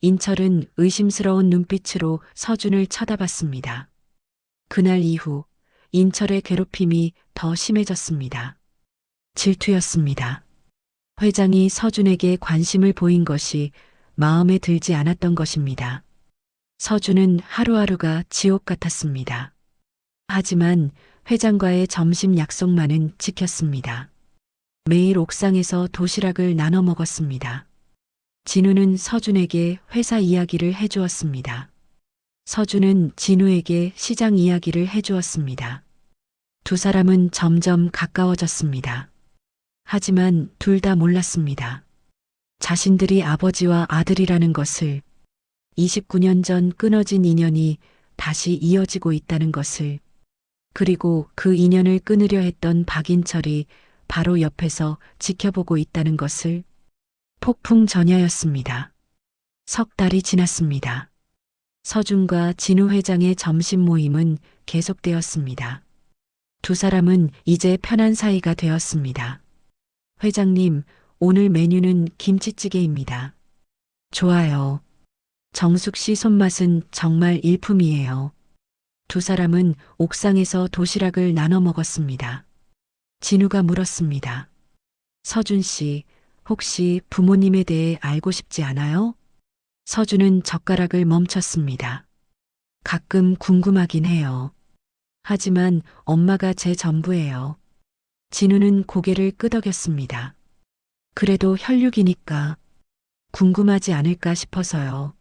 인철은 의심스러운 눈빛으로 서준을 쳐다봤습니다. 그날 이후 인철의 괴롭힘이 더 심해졌습니다. 질투였습니다. 회장이 서준에게 관심을 보인 것이 마음에 들지 않았던 것입니다. 서준은 하루하루가 지옥 같았습니다. 하지만 회장과의 점심 약속만은 지켰습니다. 매일 옥상에서 도시락을 나눠 먹었습니다. 진우는 서준에게 회사 이야기를 해주었습니다. 서준은 진우에게 시장 이야기를 해주었습니다. 두 사람은 점점 가까워졌습니다. 하지만 둘 다 몰랐습니다. 자신들이 아버지와 아들이라는 것을, 29년 전 끊어진 인연이 다시 이어지고 있다는 것을, 그리고 그 인연을 끊으려 했던 박인철이 바로 옆에서 지켜보고 있다는 것을. 폭풍 전야였습니다. 석 달이 지났습니다. 서준과 진우 회장의 점심 모임은 계속되었습니다. 두 사람은 이제 편한 사이가 되었습니다. 회장님, 오늘 메뉴는 김치찌개입니다. 좋아요. 정숙 씨 손맛은 정말 일품이에요. 두 사람은 옥상에서 도시락을 나눠 먹었습니다. 진우가 물었습니다. 서준 씨, 혹시 부모님에 대해 알고 싶지 않아요? 서준은 젓가락을 멈췄습니다. 가끔 궁금하긴 해요. 하지만 엄마가 제 전부예요. 진우는 고개를 끄덕였습니다. 그래도 혈육이니까 궁금하지 않을까 싶어서요.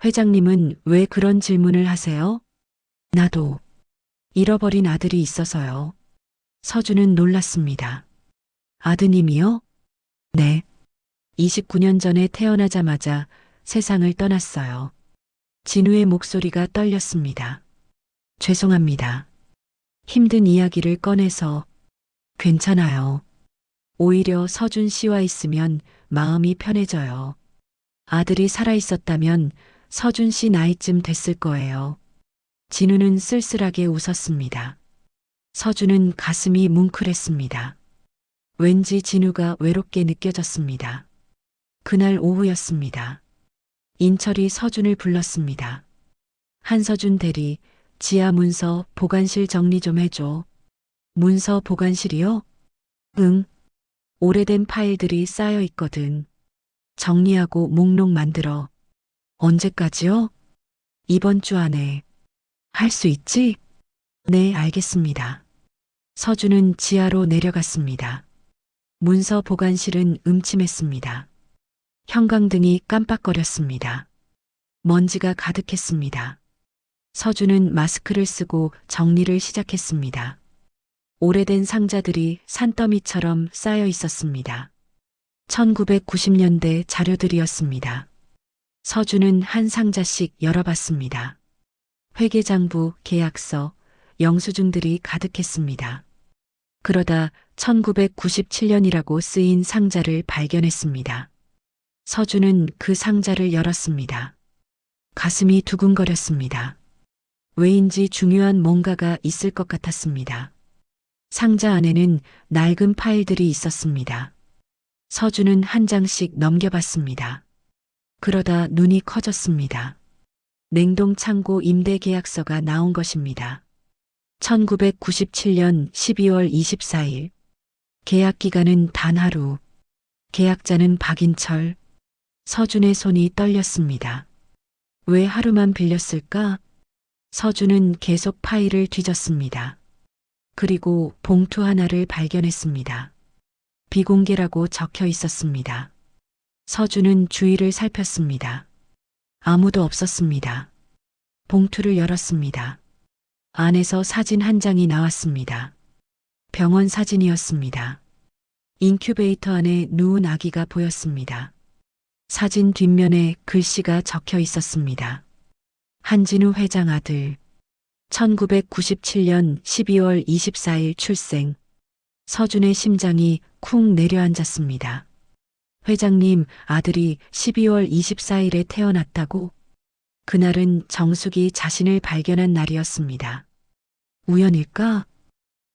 회장님은 왜 그런 질문을 하세요? 나도 잃어버린 아들이 있어서요. 서준은 놀랐습니다. 아드님이요? 네. 29년 전에 태어나자마자 세상을 떠났어요. 진우의 목소리가 떨렸습니다. 죄송합니다. 힘든 이야기를 꺼내서. 괜찮아요. 오히려 서준 씨와 있으면 마음이 편해져요. 아들이 살아있었다면 서준 씨 나이쯤 됐을 거예요. 진우는 쓸쓸하게 웃었습니다. 서준은 가슴이 뭉클했습니다. 왠지 진우가 외롭게 느껴졌습니다. 그날 오후였습니다. 인철이 서준을 불렀습니다. 한서준 대리, 지하 문서 보관실 정리 좀 해줘. 문서 보관실이요? 응. 오래된 파일들이 쌓여 있거든. 정리하고 목록 만들어. 언제까지요? 이번 주 안에. 할 수 있지? 네, 알겠습니다. 서준은 지하로 내려갔습니다. 문서 보관실은 음침했습니다. 형광등이 깜빡거렸습니다. 먼지가 가득했습니다. 서준은 마스크를 쓰고 정리를 시작했습니다. 오래된 상자들이 산더미처럼 쌓여 있었습니다. 1990년대 자료들이었습니다. 서준은 한 상자씩 열어봤습니다. 회계장부, 계약서, 영수증들이 가득했습니다. 그러다 1997년이라고 쓰인 상자를 발견했습니다. 서준은 그 상자를 열었습니다. 가슴이 두근거렸습니다. 왜인지 중요한 뭔가가 있을 것 같았습니다. 상자 안에는 낡은 파일들이 있었습니다. 서준은 한 장씩 넘겨봤습니다. 그러다 눈이 커졌습니다. 냉동 창고 임대 계약서가 나온 것입니다. 1997년 12월 24일. 계약 기간은 단 하루. 계약자는 박인철. 서준의 손이 떨렸습니다. 왜 하루만 빌렸을까? 서준은 계속 파일을 뒤졌습니다. 그리고 봉투 하나를 발견했습니다. 비공개라고 적혀 있었습니다. 서준은 주위를 살폈습니다. 아무도 없었습니다. 봉투를 열었습니다. 안에서 사진 한 장이 나왔습니다. 병원 사진이었습니다. 인큐베이터 안에 누운 아기가 보였습니다. 사진 뒷면에 글씨가 적혀 있었습니다. 한진우 회장 아들. 1997년 12월 24일 출생. 서준의 심장이 쿵 내려앉았습니다. 회장님, 아들이 12월 24일에 태어났다고? 그날은 정숙이 자신을 발견한 날이었습니다. 우연일까?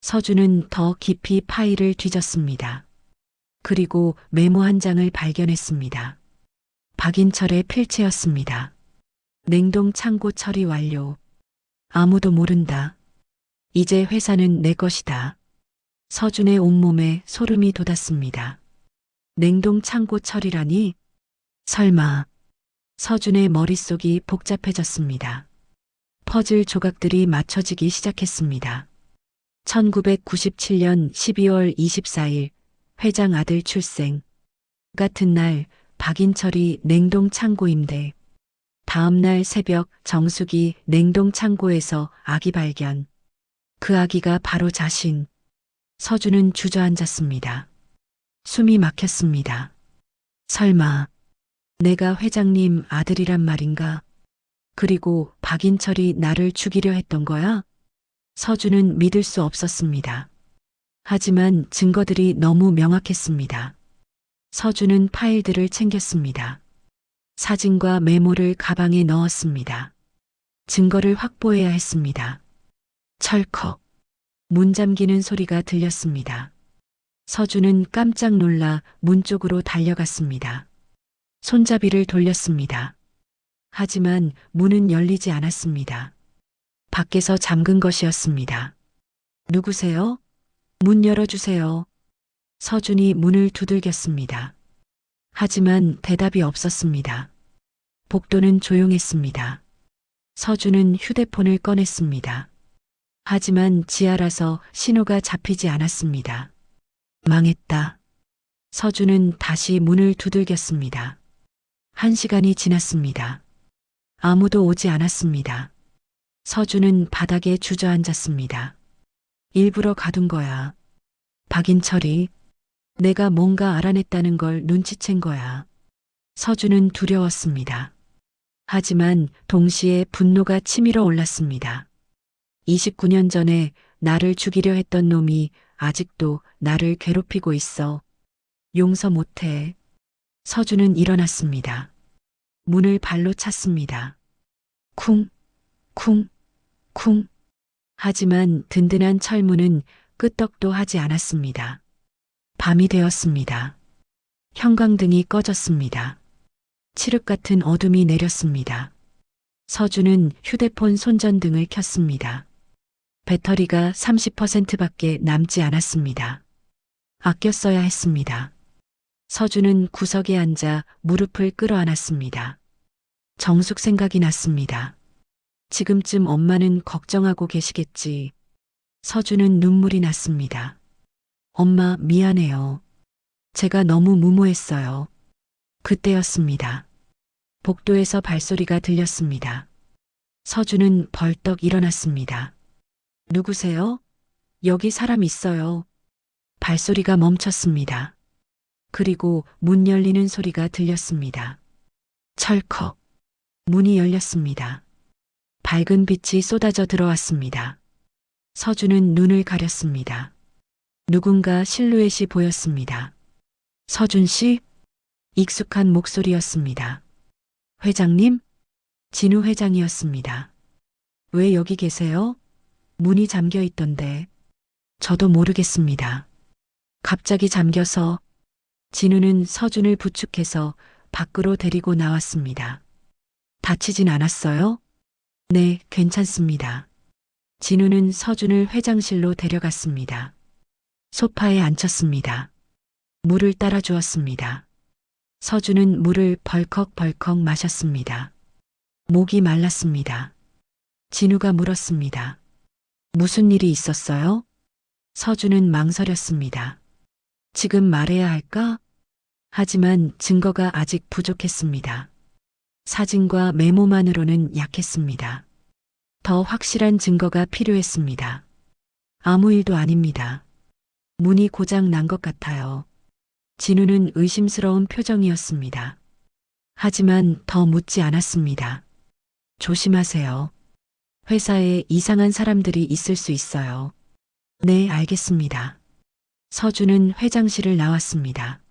서준은 더 깊이 파일을 뒤졌습니다. 그리고 메모 한 장을 발견했습니다. 박인철의 필체였습니다. 냉동 창고 처리 완료. 아무도 모른다. 이제 회사는 내 것이다. 서준의 온몸에 소름이 돋았습니다. 냉동 창고 처리라니? 설마. 서준의 머릿속이 복잡해졌습니다. 퍼즐 조각들이 맞춰지기 시작했습니다. 1997년 12월 24일 회장 아들 출생. 같은 날 박인철이 냉동 창고 임대. 다음 날 새벽 정숙이 냉동 창고에서 아기 발견. 그 아기가 바로 자신. 서준은 주저앉았습니다. 숨이 막혔습니다. 설마 내가 회장님 아들이란 말인가? 그리고 박인철이 나를 죽이려 했던 거야? 서준은 믿을 수 없었습니다. 하지만 증거들이 너무 명확했습니다. 서준은 파일들을 챙겼습니다. 사진과 메모를 가방에 넣었습니다. 증거를 확보해야 했습니다. 철컥. 문 잠기는 소리가 들렸습니다. 서준은 깜짝 놀라 문 쪽으로 달려갔습니다. 손잡이를 돌렸습니다. 하지만 문은 열리지 않았습니다. 밖에서 잠근 것이었습니다. 누구세요? 문 열어주세요. 서준이 문을 두들겼습니다. 하지만 대답이 없었습니다. 복도는 조용했습니다. 서준은 휴대폰을 꺼냈습니다. 하지만 지하라서 신호가 잡히지 않았습니다. 망했다. 서준은 다시 문을 두들겼습니다. 1시간이 지났습니다. 아무도 오지 않았습니다. 서준은 바닥에 주저앉았습니다. 일부러 가둔 거야. 박인철이 내가 뭔가 알아냈다는 걸 눈치챈 거야. 서준은 두려웠습니다. 하지만 동시에 분노가 치밀어 올랐습니다. 29년 전에 나를 죽이려 했던 놈이 아직도 나를 괴롭히고 있어. 용서 못해. 서준은 일어났습니다. 문을 발로 찼습니다. 쿵, 쿵, 쿵. 하지만 든든한 철문은 끄떡도 하지 않았습니다. 밤이 되었습니다. 형광등이 꺼졌습니다. 칠흑 같은 어둠이 내렸습니다. 서준은 휴대폰 손전등을 켰습니다. 배터리가 30%밖에 남지 않았습니다. 아껴 써야 했습니다. 서준은 구석에 앉아 무릎을 끌어안았습니다. 정숙 생각이 났습니다. 지금쯤 엄마는 걱정하고 계시겠지. 서준은 눈물이 났습니다. 엄마 미안해요. 제가 너무 무모했어요. 그때였습니다. 복도에서 발소리가 들렸습니다. 서준은 벌떡 일어났습니다. 누구세요? 여기 사람 있어요. 발소리가 멈췄습니다. 그리고 문 열리는 소리가 들렸습니다. 철컥. 문이 열렸습니다. 밝은 빛이 쏟아져 들어왔습니다. 서준은 눈을 가렸습니다. 누군가 실루엣이 보였습니다. 서준 씨? 익숙한 목소리였습니다. 회장님? 진우 회장이었습니다. 왜 여기 계세요? 문이 잠겨 있던데. 저도 모르겠습니다. 갑자기 잠겨서. 진우는 서준을 부축해서 밖으로 데리고 나왔습니다. 다치진 않았어요? 네, 괜찮습니다. 진우는 서준을 회장실로 데려갔습니다. 소파에 앉혔습니다. 물을 따라 주었습니다. 서준은 물을 벌컥벌컥 마셨습니다. 목이 말랐습니다. 진우가 물었습니다. 무슨 일이 있었어요? 서준은 망설였습니다. 지금 말해야 할까? 하지만 증거가 아직 부족했습니다. 사진과 메모만으로는 약했습니다. 더 확실한 증거가 필요했습니다. 아무 일도 아닙니다. 문이 고장 난 것 같아요. 진우는 의심스러운 표정이었습니다. 하지만 더 묻지 않았습니다. 조심하세요. 회사에 이상한 사람들이 있을 수 있어요. 네, 알겠습니다. 서준은 회장실을 나왔습니다.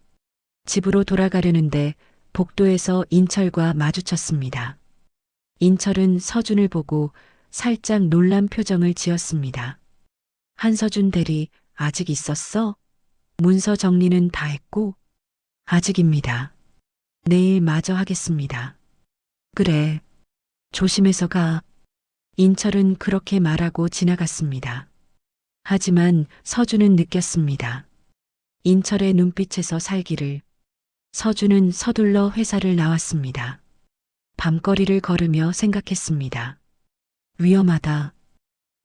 집으로 돌아가려는데 복도에서 인철과 마주쳤습니다. 인철은 서준을 보고 살짝 놀란 표정을 지었습니다. 한서준 대리, 아직 있었어? 문서 정리는 다 했고? 아직입니다. 내일 마저 하겠습니다. 그래. 조심해서 가. 인철은 그렇게 말하고 지나갔습니다. 하지만 서준은 느꼈습니다. 인철의 눈빛에서 살기를. 서준은 서둘러 회사를 나왔습니다. 밤거리를 걸으며 생각했습니다. 위험하다.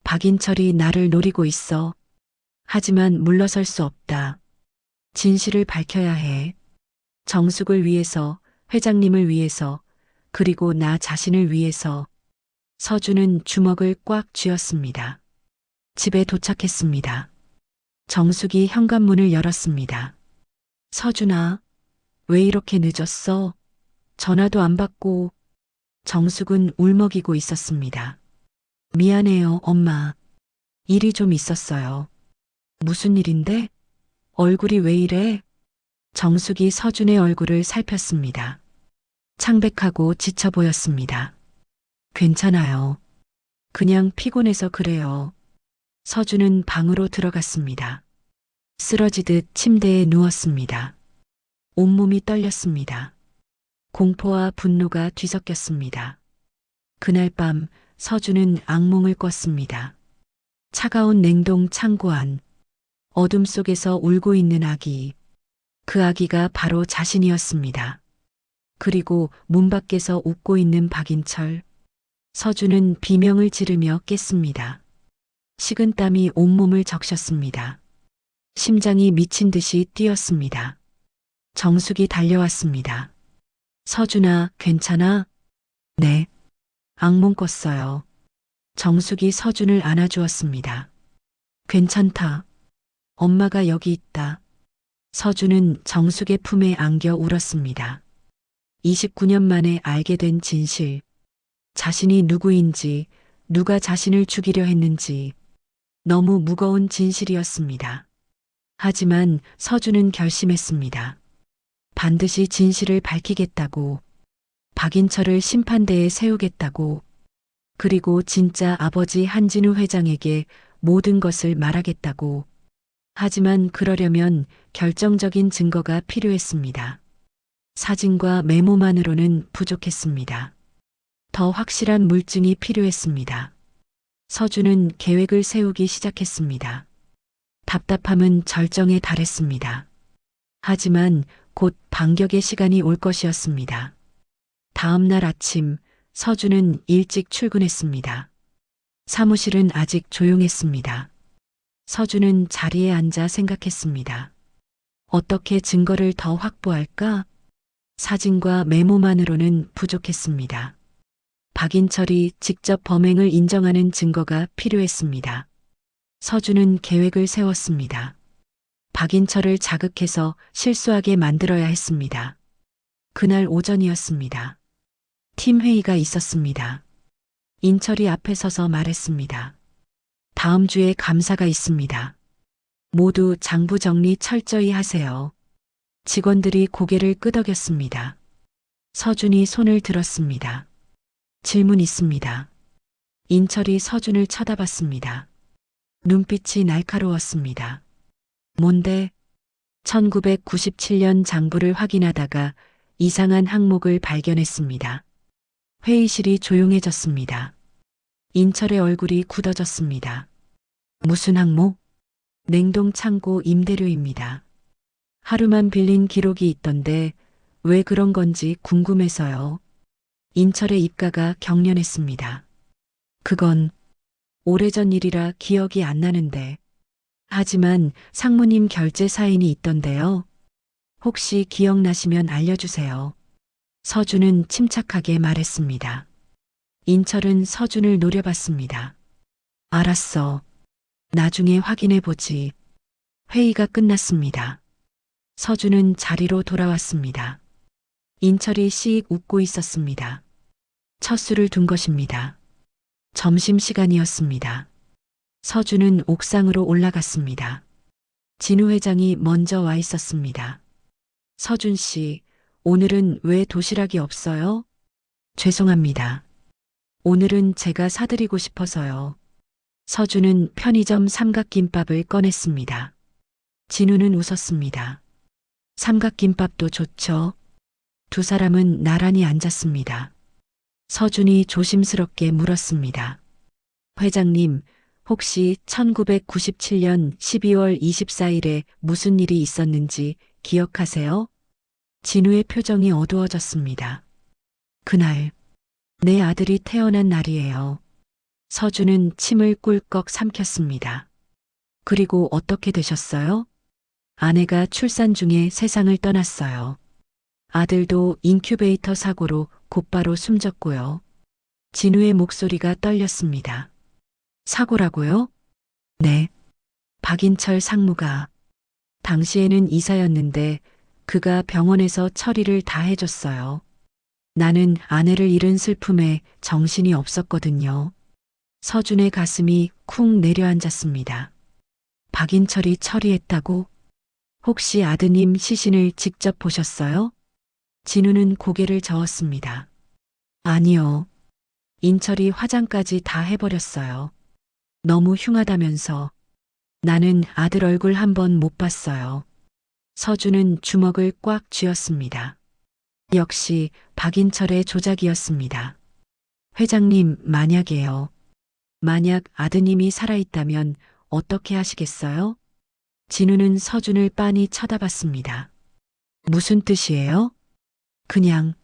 박인철이 나를 노리고 있어. 하지만 물러설 수 없다. 진실을 밝혀야 해. 정숙을 위해서, 회장님을 위해서, 그리고 나 자신을 위해서. 서준은 주먹을 꽉 쥐었습니다. 집에 도착했습니다. 정숙이 현관문을 열었습니다. 서준아, 왜 이렇게 늦었어? 전화도 안 받고. 정숙은 울먹이고 있었습니다. 미안해요, 엄마. 일이 좀 있었어요. 무슨 일인데? 얼굴이 왜 이래? 정숙이 서준의 얼굴을 살폈습니다. 창백하고 지쳐 보였습니다. 괜찮아요. 그냥 피곤해서 그래요. 서준은 방으로 들어갔습니다. 쓰러지듯 침대에 누웠습니다. 온몸이 떨렸습니다. 공포와 분노가 뒤섞였습니다. 그날 밤 서준은 악몽을 꿨습니다. 차가운 냉동 창고 안, 어둠 속에서 울고 있는 아기. 그 아기가 바로 자신이었습니다. 그리고 문 밖에서 웃고 있는 박인철. 서준은 비명을 지르며 깼습니다. 식은땀이 온몸을 적셨습니다. 심장이 미친 듯이 뛰었습니다. 정숙이 달려왔습니다. 서준아, 괜찮아? 네. 악몽 꿨어요. 정숙이 서준을 안아주었습니다. 괜찮다. 엄마가 여기 있다. 서준은 정숙의 품에 안겨 울었습니다. 29년 만에 알게 된 진실. 자신이 누구인지, 누가 자신을 죽이려 했는지 너무 무거운 진실이었습니다. 하지만 서준은 결심했습니다. 반드시 진실을 밝히겠다고, 박인철을 심판대에 세우겠다고, 그리고 진짜 아버지 한진우 회장에게 모든 것을 말하겠다고. 하지만 그러려면 결정적인 증거가 필요했습니다. 사진과 메모만으로는 부족했습니다. 더 확실한 물증이 필요했습니다. 서준은 계획을 세우기 시작했습니다. 답답함은 절정에 달했습니다. 하지만 곧 반격의 시간이 올 것이었습니다. 다음 날 아침 서준은 일찍 출근했습니다. 사무실은 아직 조용했습니다. 서준은 자리에 앉아 생각했습니다. 어떻게 증거를 더 확보할까? 사진과 메모만으로는 부족했습니다. 박인철이 직접 범행을 인정하는 증거가 필요했습니다. 서준은 계획을 세웠습니다. 박인철을 자극해서 실수하게 만들어야 했습니다. 그날 오전이었습니다. 팀 회의가 있었습니다. 인철이 앞에 서서 말했습니다. 다음 주에 감사가 있습니다. 모두 장부 정리 철저히 하세요. 직원들이 고개를 끄덕였습니다. 서준이 손을 들었습니다. 질문 있습니다. 인철이 서준을 쳐다봤습니다. 눈빛이 날카로웠습니다. 뭔데? 1997년 장부를 확인하다가 이상한 항목을 발견했습니다. 회의실이 조용해졌습니다. 인철의 얼굴이 굳어졌습니다. 무슨 항목? 냉동 창고 임대료입니다. 하루만 빌린 기록이 있던데 왜 그런 건지 궁금해서요. 인철의 입가가 경련했습니다. 그건 오래전 일이라 기억이 안 나는데. 하지만 상무님 결제 사인이 있던데요. 혹시 기억나시면 알려주세요. 서준은 침착하게 말했습니다. 인철은 서준을 노려봤습니다. 알았어. 나중에 확인해보지. 회의가 끝났습니다. 서준은 자리로 돌아왔습니다. 인철이 씩 웃고 있었습니다. 첫 술을 둔 것입니다. 점심시간이었습니다. 서준은 옥상으로 올라갔습니다. 진우 회장이 먼저 와 있었습니다. 서준 씨, 오늘은 왜 도시락이 없어요? 죄송합니다. 오늘은 제가 사드리고 싶어서요. 서준은 편의점 삼각김밥을 꺼냈습니다. 진우는 웃었습니다. 삼각김밥도 좋죠. 두 사람은 나란히 앉았습니다. 서준이 조심스럽게 물었습니다. 회장님, 혹시 1997년 12월 24일에 무슨 일이 있었는지 기억하세요? 진우의 표정이 어두워졌습니다. 그날, 내 아들이 태어난 날이에요. 서준은 침을 꿀꺽 삼켰습니다. 그리고 어떻게 되셨어요? 아내가 출산 중에 세상을 떠났어요. 아들도 인큐베이터 사고로 곧바로 숨졌고요. 진우의 목소리가 떨렸습니다. 사고라고요? 네. 박인철 상무가 당시에는 이사였는데 그가 병원에서 처리를 다 해줬어요. 나는 아내를 잃은 슬픔에 정신이 없었거든요. 서준의 가슴이 쿵 내려앉았습니다. 박인철이 처리했다고? 혹시 아드님 시신을 직접 보셨어요? 진우는 고개를 저었습니다. 아니요. 인철이 화장까지 다 해버렸어요. 너무 흉하다면서. 나는 아들 얼굴 한 번 못 봤어요. 서준은 주먹을 꽉 쥐었습니다. 역시 박인철의 조작이었습니다. 회장님, 만약에요. 만약 아드님이 살아있다면 어떻게 하시겠어요? 진우는 서준을 빤히 쳐다봤습니다. 무슨 뜻이에요? 그냥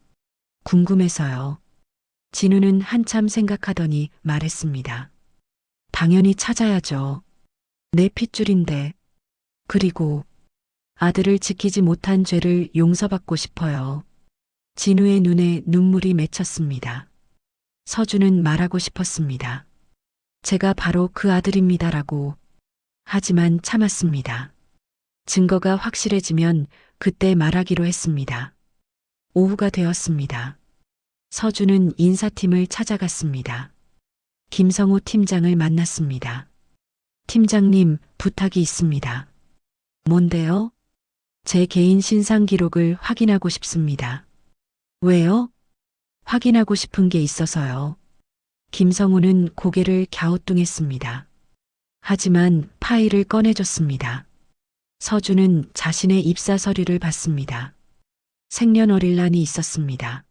궁금해서요. 진우는 한참 생각하더니 말했습니다. 당연히 찾아야죠. 내 핏줄인데. 그리고 아들을 지키지 못한 죄를 용서받고 싶어요. 진우의 눈에 눈물이 맺혔습니다. 서준은 말하고 싶었습니다. 제가 바로 그 아들입니다라고. 하지만 참았습니다. 증거가 확실해지면 그때 말하기로 했습니다. 오후가 되었습니다. 서준은 인사팀을 찾아갔습니다. 김성우 팀장을 만났습니다. 팀장님, 부탁이 있습니다. 뭔데요? 제 개인 신상 기록을 확인하고 싶습니다. 왜요? 확인하고 싶은 게 있어서요. 김성우는 고개를 갸우뚱했습니다. 하지만 파일을 꺼내줬습니다. 서준은 자신의 입사 서류를 봤습니다. 생년월일란이 있었습니다.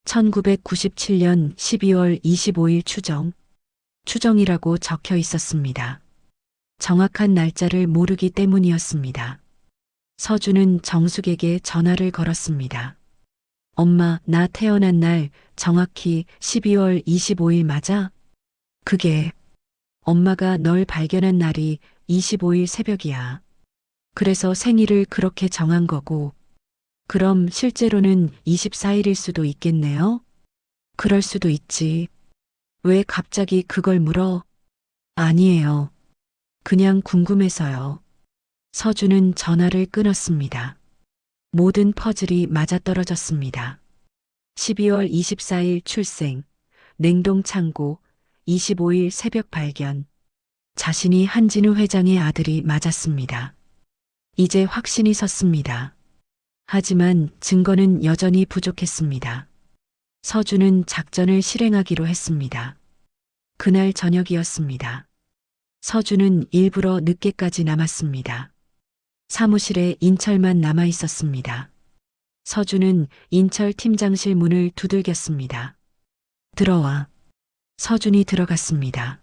1997년 12월 25일 추정이라고 적혀 있었습니다. 정확한 날짜를 모르기 때문이었습니다. 서준은 정숙에게 전화를 걸었습니다. 엄마, 나 태어난 날 정확히 12월 25일 맞아? 그게 엄마가 널 발견한 날이 25일 새벽이야. 그래서 생일을 그렇게 정한 거고, 그럼 실제로는 24일일 수도 있겠네요? 그럴 수도 있지. 왜 갑자기 그걸 물어? 아니에요. 그냥 궁금해서요. 서준은 전화를 끊었습니다. 모든 퍼즐이 맞아떨어졌습니다. 12월 24일 출생, 냉동 창고, 25일 새벽 발견. 자신이 한진우 회장의 아들이 맞았습니다. 이제 확신이 섰습니다. 하지만 증거는 여전히 부족했습니다. 서준은 작전을 실행하기로 했습니다. 그날 저녁이었습니다. 서준은 일부러 늦게까지 남았습니다. 사무실에 인철만 남아 있었습니다. 서준은 인철 팀장실 문을 두들겼습니다. 들어와. 서준이 들어갔습니다.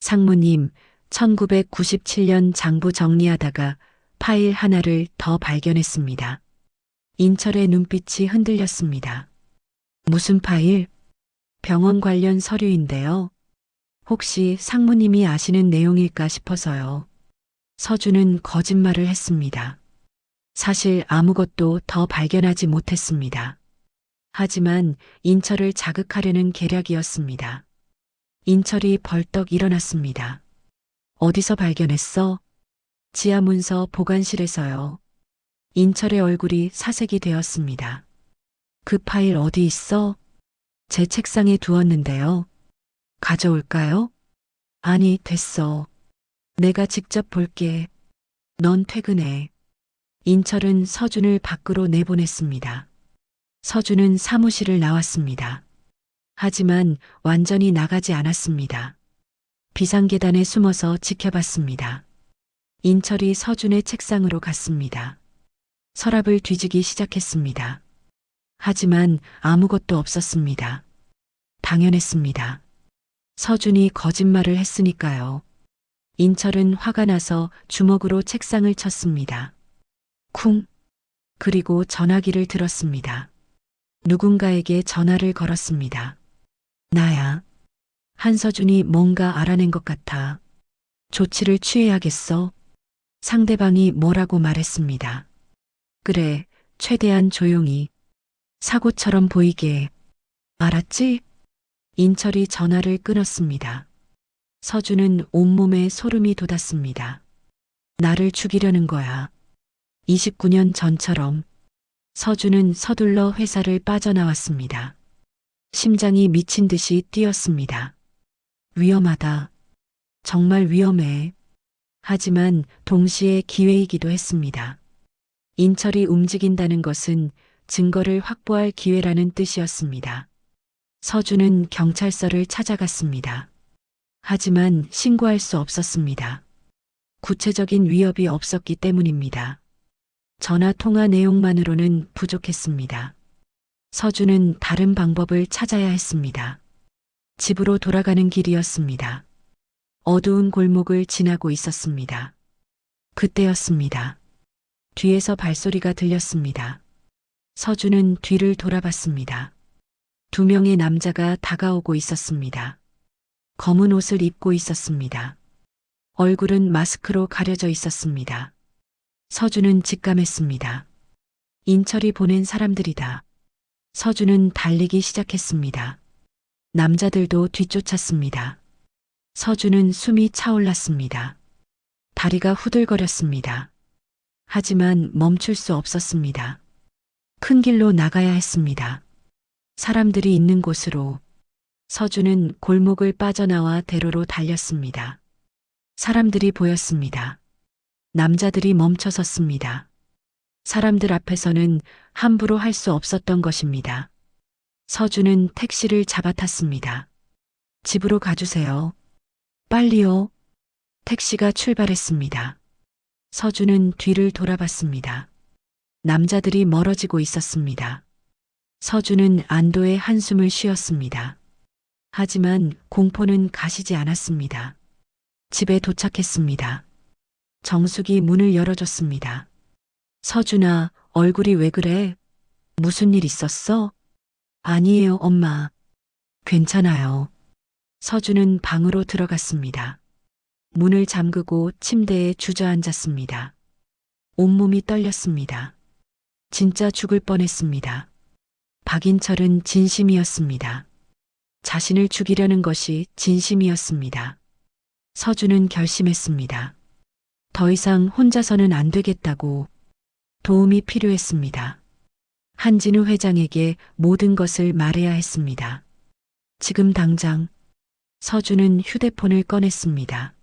상무님, 1997년 장부 정리하다가 파일 하나를 더 발견했습니다. 인철의 눈빛이 흔들렸습니다. 무슨 파일? 병원 관련 서류인데요. 혹시 상무님이 아시는 내용일까 싶어서요. 서준은 거짓말을 했습니다. 사실 아무것도 더 발견하지 못했습니다. 하지만 인철을 자극하려는 계략이었습니다. 인철이 벌떡 일어났습니다. 어디서 발견했어? 지하문서 보관실에서요. 인철의 얼굴이 사색이 되었습니다. 그 파일 어디 있어? 제 책상에 두었는데요. 가져올까요? 아니, 됐어. 내가 직접 볼게. 넌 퇴근해. 인철은 서준을 밖으로 내보냈습니다. 서준은 사무실을 나왔습니다. 하지만 완전히 나가지 않았습니다. 비상계단에 숨어서 지켜봤습니다. 인철이 서준의 책상으로 갔습니다. 서랍을 뒤지기 시작했습니다. 하지만 아무것도 없었습니다. 당연했습니다. 서준이 거짓말을 했으니까요. 인철은 화가 나서 주먹으로 책상을 쳤습니다. 쿵! 그리고 전화기를 들었습니다. 누군가에게 전화를 걸었습니다. 나야. 한서준이 뭔가 알아낸 것 같아. 조치를 취해야겠어. 상대방이 뭐라고 말했습니다. 그래, 최대한 조용히. 사고처럼 보이게. 알았지? 인철이 전화를 끊었습니다. 서준은 온몸에 소름이 돋았습니다. 나를 죽이려는 거야. 29년 전처럼 서준은 서둘러 회사를 빠져나왔습니다. 심장이 미친 듯이 뛰었습니다. 위험하다. 정말 위험해. 하지만 동시에 기회이기도 했습니다. 인철이 움직인다는 것은 증거를 확보할 기회라는 뜻이었습니다. 서준은 경찰서를 찾아갔습니다. 하지만 신고할 수 없었습니다. 구체적인 위협이 없었기 때문입니다. 전화 통화 내용만으로는 부족했습니다. 서준은 다른 방법을 찾아야 했습니다. 집으로 돌아가는 길이었습니다. 어두운 골목을 지나고 있었습니다. 그때였습니다. 뒤에서 발소리가 들렸습니다. 서준은 뒤를 돌아봤습니다. 2명의 남자가 다가오고 있었습니다. 검은 옷을 입고 있었습니다. 얼굴은 마스크로 가려져 있었습니다. 서준은 직감했습니다. 인철이 보낸 사람들이다. 서준은 달리기 시작했습니다. 남자들도 뒤쫓았습니다. 서준은 숨이 차올랐습니다. 다리가 후들거렸습니다. 하지만 멈출 수 없었습니다. 큰 길로 나가야 했습니다. 사람들이 있는 곳으로. 서준은 골목을 빠져나와 대로로 달렸습니다. 사람들이 보였습니다. 남자들이 멈춰 섰습니다. 사람들 앞에서는 함부로 할 수 없었던 것입니다. 서준은 택시를 잡아탔습니다. 집으로 가주세요. 빨리요. 택시가 출발했습니다. 서준은 뒤를 돌아봤습니다. 남자들이 멀어지고 있었습니다. 서준은 안도의 한숨을 쉬었습니다. 하지만 공포는 가시지 않았습니다. 집에 도착했습니다. 정숙이 문을 열어줬습니다. 서준아, 얼굴이 왜 그래? 무슨 일 있었어? 아니에요, 엄마. 괜찮아요. 서준은 방으로 들어갔습니다. 문을 잠그고 침대에 주저앉았습니다. 온몸이 떨렸습니다. 진짜 죽을 뻔했습니다. 박인철은 진심이었습니다. 자신을 죽이려는 것이 진심이었습니다. 서준은 결심했습니다. 더 이상 혼자서는 안 되겠다고. 도움이 필요했습니다. 한진우 회장에게 모든 것을 말해야 했습니다. 지금 당장. 서준은 휴대폰을 꺼냈습니다.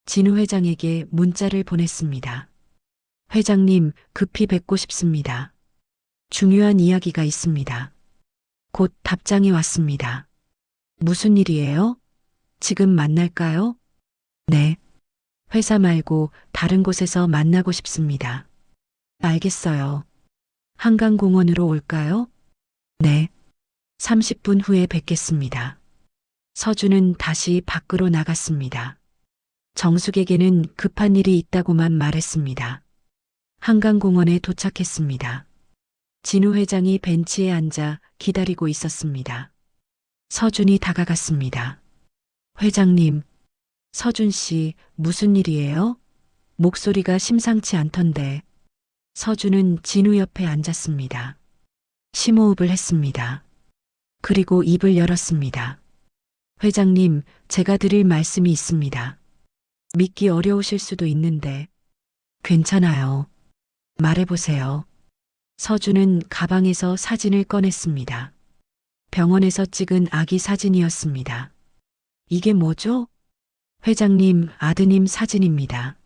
진우 회장에게 문자를 보냈습니다. 회장님, 급히 뵙고 싶습니다. 중요한 이야기가 있습니다. 곧 답장이 왔습니다. 무슨 일이에요? 지금 만날까요? 네. 회사 말고 다른 곳에서 만나고 싶습니다. 알겠어요. 한강공원으로 올까요? 네. 30분 후에 뵙겠습니다. 서준은 다시 밖으로 나갔습니다. 정숙에게는 급한 일이 있다고만 말했습니다. 한강공원에 도착했습니다. 진우 회장이 벤치에 앉아 기다리고 있었습니다. 서준이 다가갔습니다. 회장님, 서준 씨, 무슨 일이에요? 목소리가 심상치 않던데. 서준은 진우 옆에 앉았습니다. 심호흡을 했습니다. 그리고 입을 열었습니다. 회장님, 제가 드릴 말씀이 있습니다. 믿기 어려우실 수도 있는데. 괜찮아요. 말해보세요. 서준은 가방에서 사진을 꺼냈습니다. 병원에서 찍은 아기 사진이었습니다. 이게 뭐죠? 회장님, 아드님 사진입니다.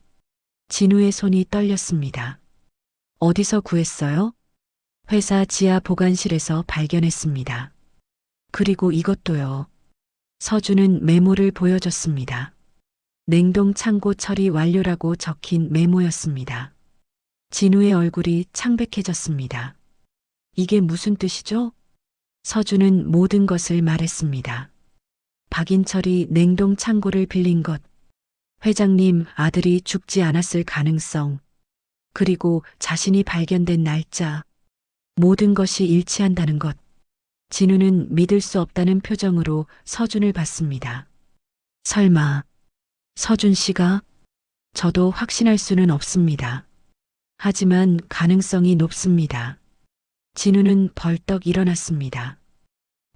진우의 손이 떨렸습니다. 어디서 구했어요? 회사 지하 보관실에서 발견했습니다. 그리고 이것도요. 서준은 메모를 보여줬습니다. 냉동 창고 처리 완료라고 적힌 메모였습니다. 진우의 얼굴이 창백해졌습니다. 이게 무슨 뜻이죠? 서준은 모든 것을 말했습니다. 박인철이 냉동 창고를 빌린 것, 회장님 아들이 죽지 않았을 가능성, 그리고 자신이 발견된 날짜, 모든 것이 일치한다는 것. 진우는 믿을 수 없다는 표정으로 서준을 봤습니다. 설마, 서준 씨가? 저도 확신할 수는 없습니다. 하지만 가능성이 높습니다. 진우는 벌떡 일어났습니다.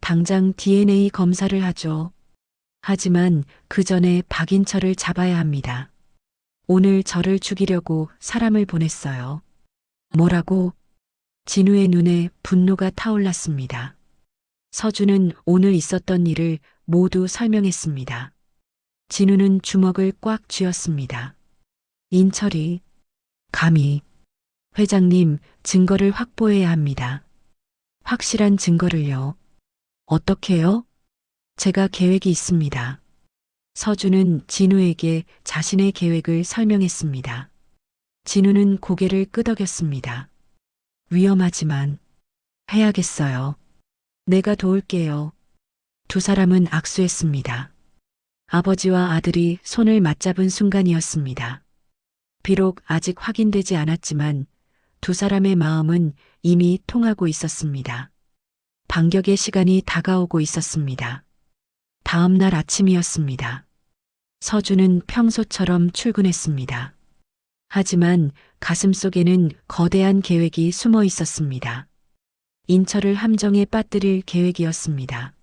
당장 DNA 검사를 하죠. 하지만 그 전에 박인철을 잡아야 합니다. 오늘 저를 죽이려고 사람을 보냈어요. 뭐라고? 진우의 눈에 분노가 타올랐습니다. 서준은 오늘 있었던 일을 모두 설명했습니다. 진우는 주먹을 꽉 쥐었습니다. 인철이 감히 회장님 증거를 확보해야 합니다. 확실한 증거를요. 어떻게요? 제가 계획이 있습니다. 서준은 진우에게 자신의 계획을 설명했습니다. 진우는 고개를 끄덕였습니다. 위험하지만 해야겠어요. 내가 도울게요. 두 사람은 악수했습니다. 아버지와 아들이 손을 맞잡은 순간이었습니다. 비록 아직 확인되지 않았지만 두 사람의 마음은 이미 통하고 있었습니다. 반격의 시간이 다가오고 있었습니다. 다음 날 아침이었습니다. 서준은 평소처럼 출근했습니다. 하지만 가슴속에는 거대한 계획이 숨어 있었습니다. 인철을 함정에 빠뜨릴 계획이었습니다.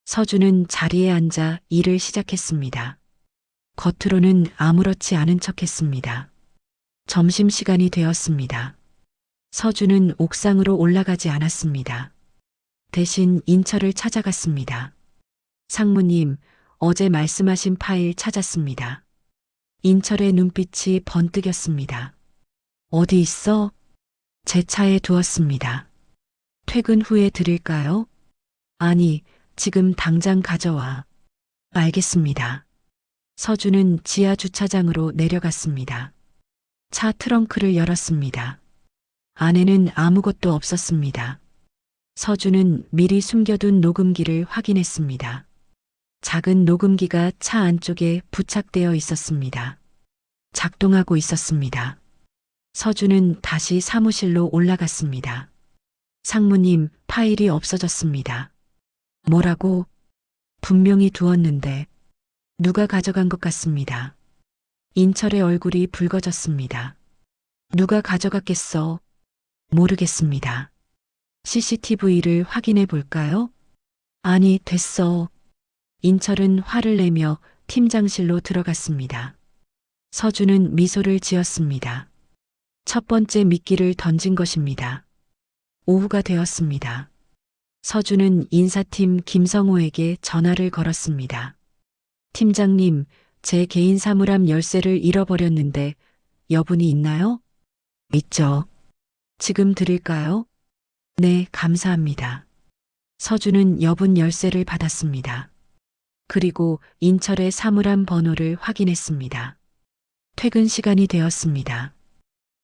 서준은 자리에 앉아 일을 시작했습니다. 겉으로는 아무렇지 않은 척했습니다. 점심시간이 되었습니다. 서준은 옥상으로 올라가지 않았습니다. 대신 인철을 찾아갔습니다. 상무님, 어제 말씀하신 파일 찾았습니다. 인철의 눈빛이 번뜩였습니다. 어디 있어? 제 차에 두었습니다. 퇴근 후에 드릴까요? 아니, 지금 당장 가져와. 알겠습니다. 서준은 지하 주차장으로 내려갔습니다. 차 트렁크를 열었습니다. 안에는 아무것도 없었습니다. 서준은 미리 숨겨둔 녹음기를 확인했습니다. 작은 녹음기가 차 안쪽에 부착되어 있었습니다. 작동하고 있었습니다. 서준은 다시 사무실로 올라갔습니다. 상무님, 파일이 없어졌습니다. 뭐라고? 분명히 두었는데 누가 가져간 것 같습니다. 인철의 얼굴이 붉어졌습니다. 누가 가져갔겠어? 모르겠습니다. CCTV를 확인해 볼까요? 아니, 됐어. 인철은 화를 내며 팀장실로 들어갔습니다. 서준은 미소를 지었습니다. 첫 번째 미끼를 던진 것입니다. 오후가 되었습니다. 서준은 인사팀 김성호에게 전화를 걸었습니다. 팀장님, 제 개인 사물함 열쇠를 잃어버렸는데 여분이 있나요? 있죠. 지금 드릴까요? 네, 감사합니다. 서준은 여분 열쇠를 받았습니다. 그리고 인철의 사물함 번호를 확인했습니다. 퇴근 시간이 되었습니다.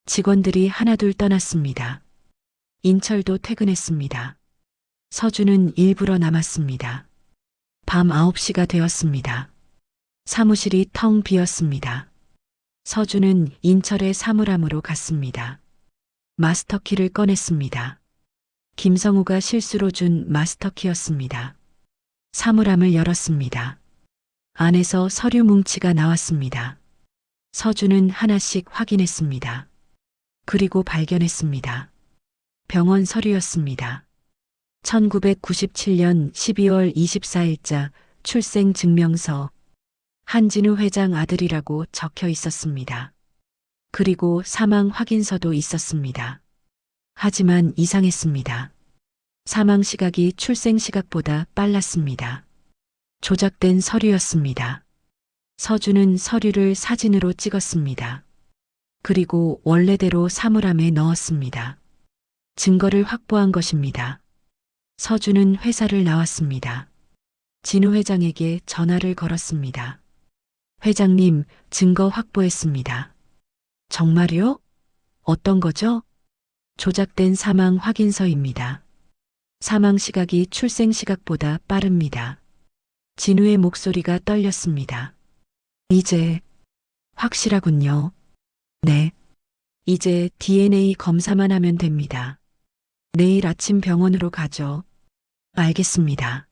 직원들이 하나둘 떠났습니다. 인철도 퇴근했습니다. 서준은 일부러 남았습니다. 밤 9시가 되었습니다. 사무실이 텅 비었습니다. 서준은 인철의 사물함으로 갔습니다. 마스터키를 꺼냈습니다. 김성우가 실수로 준 마스터키였습니다. 사물함을 열었습니다. 안에서 서류 뭉치가 나왔습니다. 서준은 하나씩 확인했습니다. 그리고 발견했습니다. 병원 서류였습니다. 1997년 12월 24일자 출생 증명서, 한진우 회장 아들이라고 적혀 있었습니다. 그리고 사망 확인서도 있었습니다. 하지만 이상했습니다. 사망 시각이 출생 시각보다 빨랐습니다. 조작된 서류였습니다. 서준은 서류를 사진으로 찍었습니다. 그리고 원래대로 사물함에 넣었습니다. 증거를 확보한 것입니다. 서준은 회사를 나왔습니다. 진우 회장에게 전화를 걸었습니다. 회장님, 증거 확보했습니다. 정말요? 어떤 거죠? 조작된 사망 확인서입니다. 사망 시각이 출생 시각보다 빠릅니다. 진우의 목소리가 떨렸습니다. 이제 확실하군요. 네. 이제 DNA 검사만 하면 됩니다. 내일 아침 병원으로 가죠. 알겠습니다.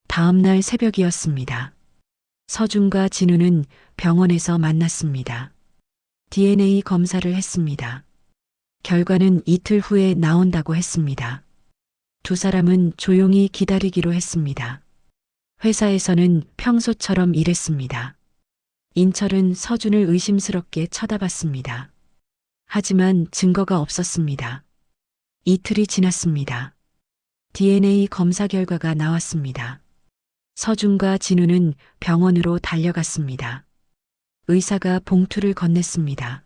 다음 날 새벽이었습니다. 서준과 진우는 병원에서 만났습니다. DNA 검사를 했습니다. 결과는 이틀 후에 나온다고 했습니다. 두 사람은 조용히 기다리기로 했습니다. 회사에서는 평소처럼 일했습니다. 인철은 서준을 의심스럽게 쳐다봤습니다. 하지만 증거가 없었습니다. 이틀이 지났습니다. DNA 검사 결과가 나왔습니다. 서준과 진우는 병원으로 달려갔습니다. 의사가 봉투를 건넸습니다.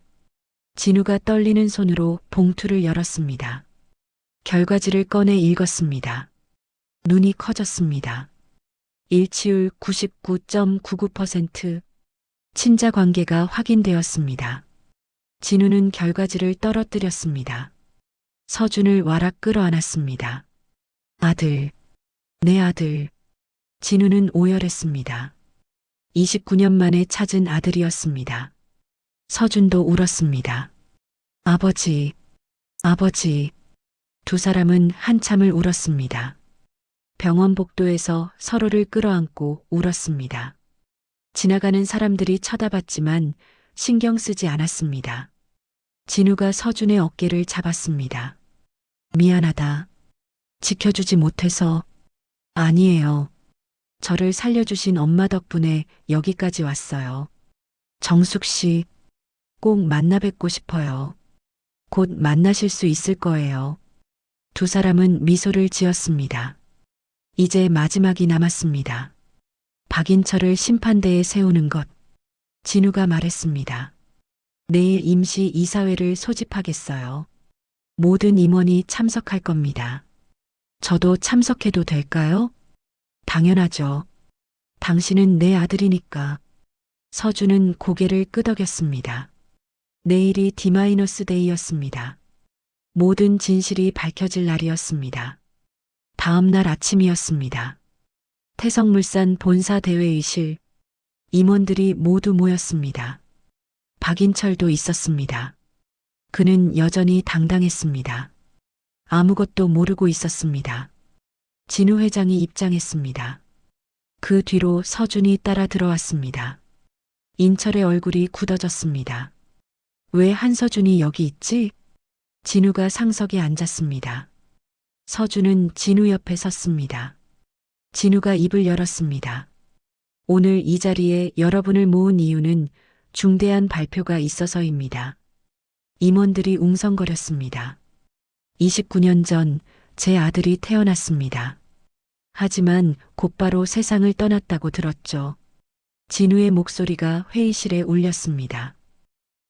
진우가 떨리는 손으로 봉투를 열었습니다. 결과지를 꺼내 읽었습니다. 눈이 커졌습니다. 일치율 99.99%. 친자 관계가 확인되었습니다. 진우는 결과지를 떨어뜨렸습니다. 서준을 와락 끌어안았습니다. 아들, 내 아들. 진우는 오열했습니다. 29년 만에 찾은 아들이었습니다. 서준도 울었습니다. 아버지, 아버지. 두 사람은 한참을 울었습니다. 병원 복도에서 서로를 끌어안고 울었습니다. 지나가는 사람들이 쳐다봤지만 신경 쓰지 않았습니다. 진우가 서준의 어깨를 잡았습니다. 미안하다. 지켜주지 못해서. 아니에요. 저를 살려주신 엄마 덕분에 여기까지 왔어요. 정숙 씨, 꼭 만나 뵙고 싶어요. 곧 만나실 수 있을 거예요. 두 사람은 미소를 지었습니다. 이제 마지막이 남았습니다. 박인철을 심판대에 세우는 것. 진우가 말했습니다. 내일 임시 이사회를 소집하겠어요. 모든 임원이 참석할 겁니다. 저도 참석해도 될까요? 당연하죠. 당신은 내 아들이니까. 서준은 고개를 끄덕였습니다. 내일이 D-데이였습니다. 모든 진실이 밝혀질 날이었습니다. 다음 날 아침이었습니다. 태성물산 본사 대회의실. 임원들이 모두 모였습니다. 박인철도 있었습니다. 그는 여전히 당당했습니다. 아무것도 모르고 있었습니다. 진우 회장이 입장했습니다. 그 뒤로 서준이 따라 들어왔습니다. 인철의 얼굴이 굳어졌습니다. 왜 한서준이 여기 있지? 진우가 상석에 앉았습니다. 서준은 진우 옆에 섰습니다. 진우가 입을 열었습니다. 오늘 이 자리에 여러분을 모은 이유는 중대한 발표가 있어서입니다. 임원들이 웅성거렸습니다. 29년 전 제 아들이 태어났습니다. 하지만 곧바로 세상을 떠났다고 들었죠. 진우의 목소리가 회의실에 울렸습니다.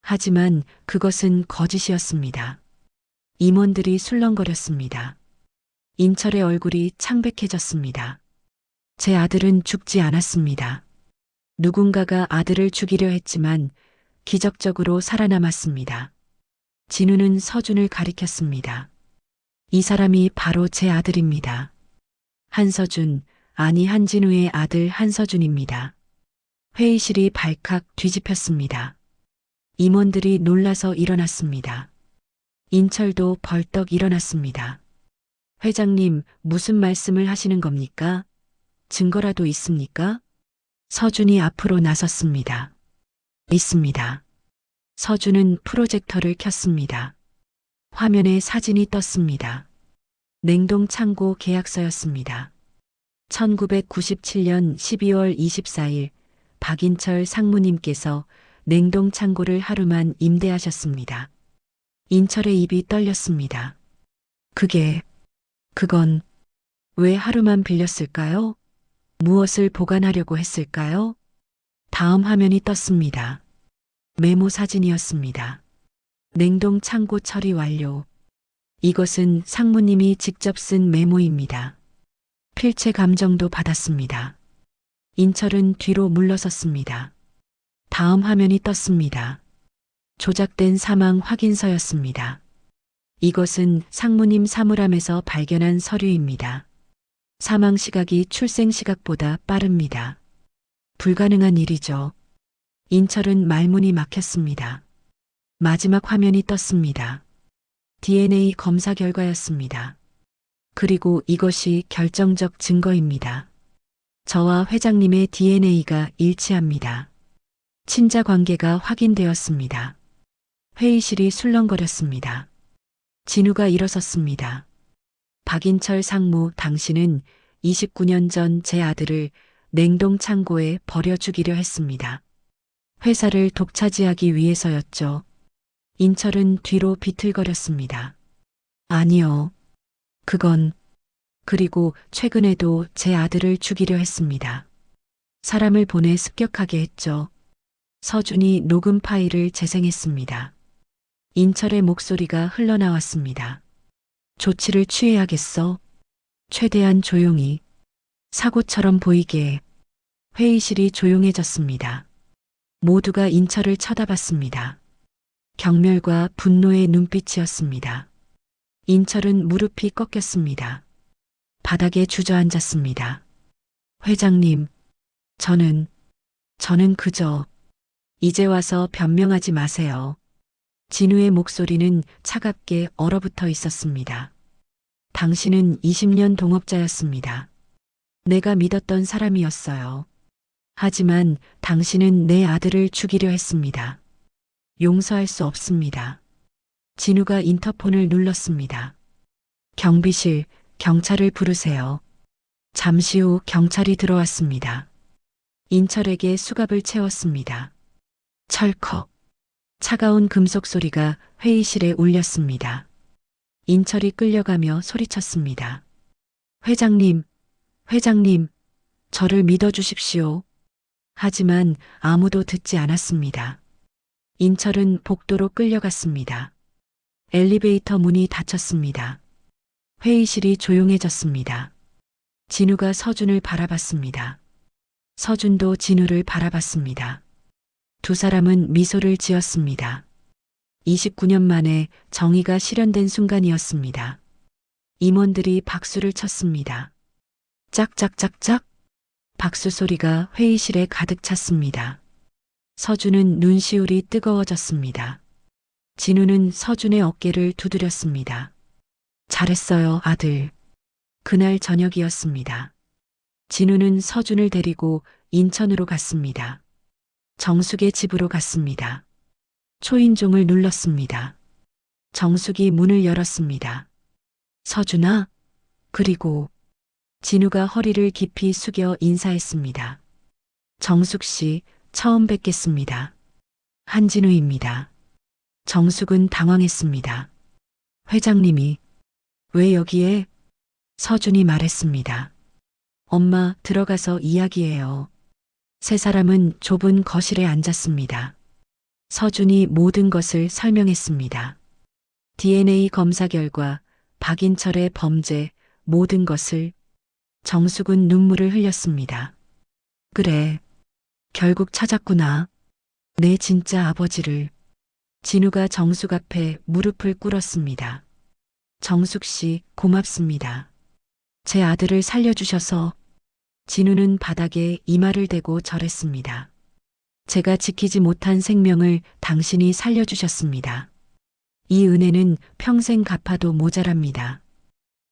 하지만 그것은 거짓이었습니다. 임원들이 술렁거렸습니다. 인철의 얼굴이 창백해졌습니다. 제 아들은 죽지 않았습니다. 누군가가 아들을 죽이려 했지만 기적적으로 살아남았습니다. 진우는 서준을 가리켰습니다. 이 사람이 바로 제 아들입니다. 한서준, 아니 한진우의 아들 한서준입니다. 회의실이 발칵 뒤집혔습니다. 임원들이 놀라서 일어났습니다. 인철도 벌떡 일어났습니다. 회장님, 무슨 말씀을 하시는 겁니까? 증거라도 있습니까? 서준이 앞으로 나섰습니다. 있습니다. 서준은 프로젝터를 켰습니다. 화면에 사진이 떴습니다. 냉동 창고 계약서였습니다. 1997년 12월 24일 박인철 상무님께서 냉동 창고를 하루만 임대하셨습니다. 인철의 입이 떨렸습니다. 그건 왜 하루만 빌렸을까요? 무엇을 보관하려고 했을까요? 다음 화면이 떴습니다. 메모 사진이었습니다. 냉동 창고 처리 완료. 이것은 상무님이 직접 쓴 메모입니다. 필체 감정도 받았습니다. 인철은 뒤로 물러섰습니다. 다음 화면이 떴습니다. 조작된 사망 확인서였습니다. 이것은 상무님 사물함에서 발견한 서류입니다. 사망 시각이 출생 시각보다 빠릅니다. 불가능한 일이죠. 인철은 말문이 막혔습니다. 마지막 화면이 떴습니다. DNA 검사 결과였습니다. 그리고 이것이 결정적 증거입니다. 저와 회장님의 DNA가 일치합니다. 친자 관계가 확인되었습니다. 회의실이 술렁거렸습니다. 진우가 일어섰습니다. 박인철 상무, 당신은 29년 전 제 아들을 냉동 창고에 버려 죽이려 했습니다. 회사를 독차지하기 위해서였죠. 인철은 뒤로 비틀거렸습니다. 아니요. 그건, 그리고 최근에도 제 아들을 죽이려 했습니다. 사람을 보내 습격하게 했죠. 서준이 녹음 파일을 재생했습니다. 인철의 목소리가 흘러나왔습니다. 조치를 취해야겠어. 최대한 조용히. 사고처럼 보이게. 회의실이 조용해졌습니다. 모두가 인철을 쳐다봤습니다. 경멸과 분노의 눈빛이었습니다. 인철은 무릎이 꺾였습니다. 바닥에 주저앉았습니다. 회장님, 저는 그저 이제 와서 변명하지 마세요. 진우의 목소리는 차갑게 얼어붙어 있었습니다. 당신은 20년 동업자였습니다. 내가 믿었던 사람이었어요. 하지만 당신은 내 아들을 죽이려 했습니다. 용서할 수 없습니다. 진우가 인터폰을 눌렀습니다. 경비실, 경찰을 부르세요. 잠시 후 경찰이 들어왔습니다. 인철에게 수갑을 채웠습니다. 철컥. 차가운 금속 소리가 회의실에 울렸습니다. 인철이 끌려가며 소리쳤습니다. 회장님, 저를 믿어주십시오. 하지만 아무도 듣지 않았습니다. 인철은 복도로 끌려갔습니다. 엘리베이터 문이 닫혔습니다. 회의실이 조용해졌습니다. 진우가 서준을 바라봤습니다. 서준도 진우를 바라봤습니다. 두 사람은 미소를 지었습니다. 29년 만에 정의가 실현된 순간이었습니다. 임원들이 박수를 쳤습니다. 짝짝짝짝. 박수 소리가 회의실에 가득 찼습니다. 서준은 눈시울이 뜨거워졌습니다. 진우는 서준의 어깨를 두드렸습니다. 잘했어요, 아들. 그날 저녁이었습니다. 진우는 서준을 데리고 인천으로 갔습니다. 정숙의 집으로 갔습니다. 초인종을 눌렀습니다. 정숙이 문을 열었습니다. 서준아, 그리고 진우가 허리를 깊이 숙여 인사했습니다. 정숙 씨, 처음 뵙겠습니다. 한진우입니다. 정숙은 당황했습니다. 회장님이 왜 여기에? 서준이 말했습니다. 엄마, 들어가서 이야기해요. 세 사람은 좁은 거실에 앉았습니다. 서준이 모든 것을 설명했습니다. DNA 검사 결과, 박인철의 범죄, 모든 것을. 정숙은 눈물을 흘렸습니다. 그래, 결국 찾았구나. 내 진짜 아버지를. 진우가 정숙 앞에 무릎을 꿇었습니다. 정숙 씨, 고맙습니다. 제 아들을 살려주셔서. 진우는 바닥에 이마를 대고 절했습니다. 제가 지키지 못한 생명을 당신이 살려주셨습니다. 이 은혜는 평생 갚아도 모자랍니다.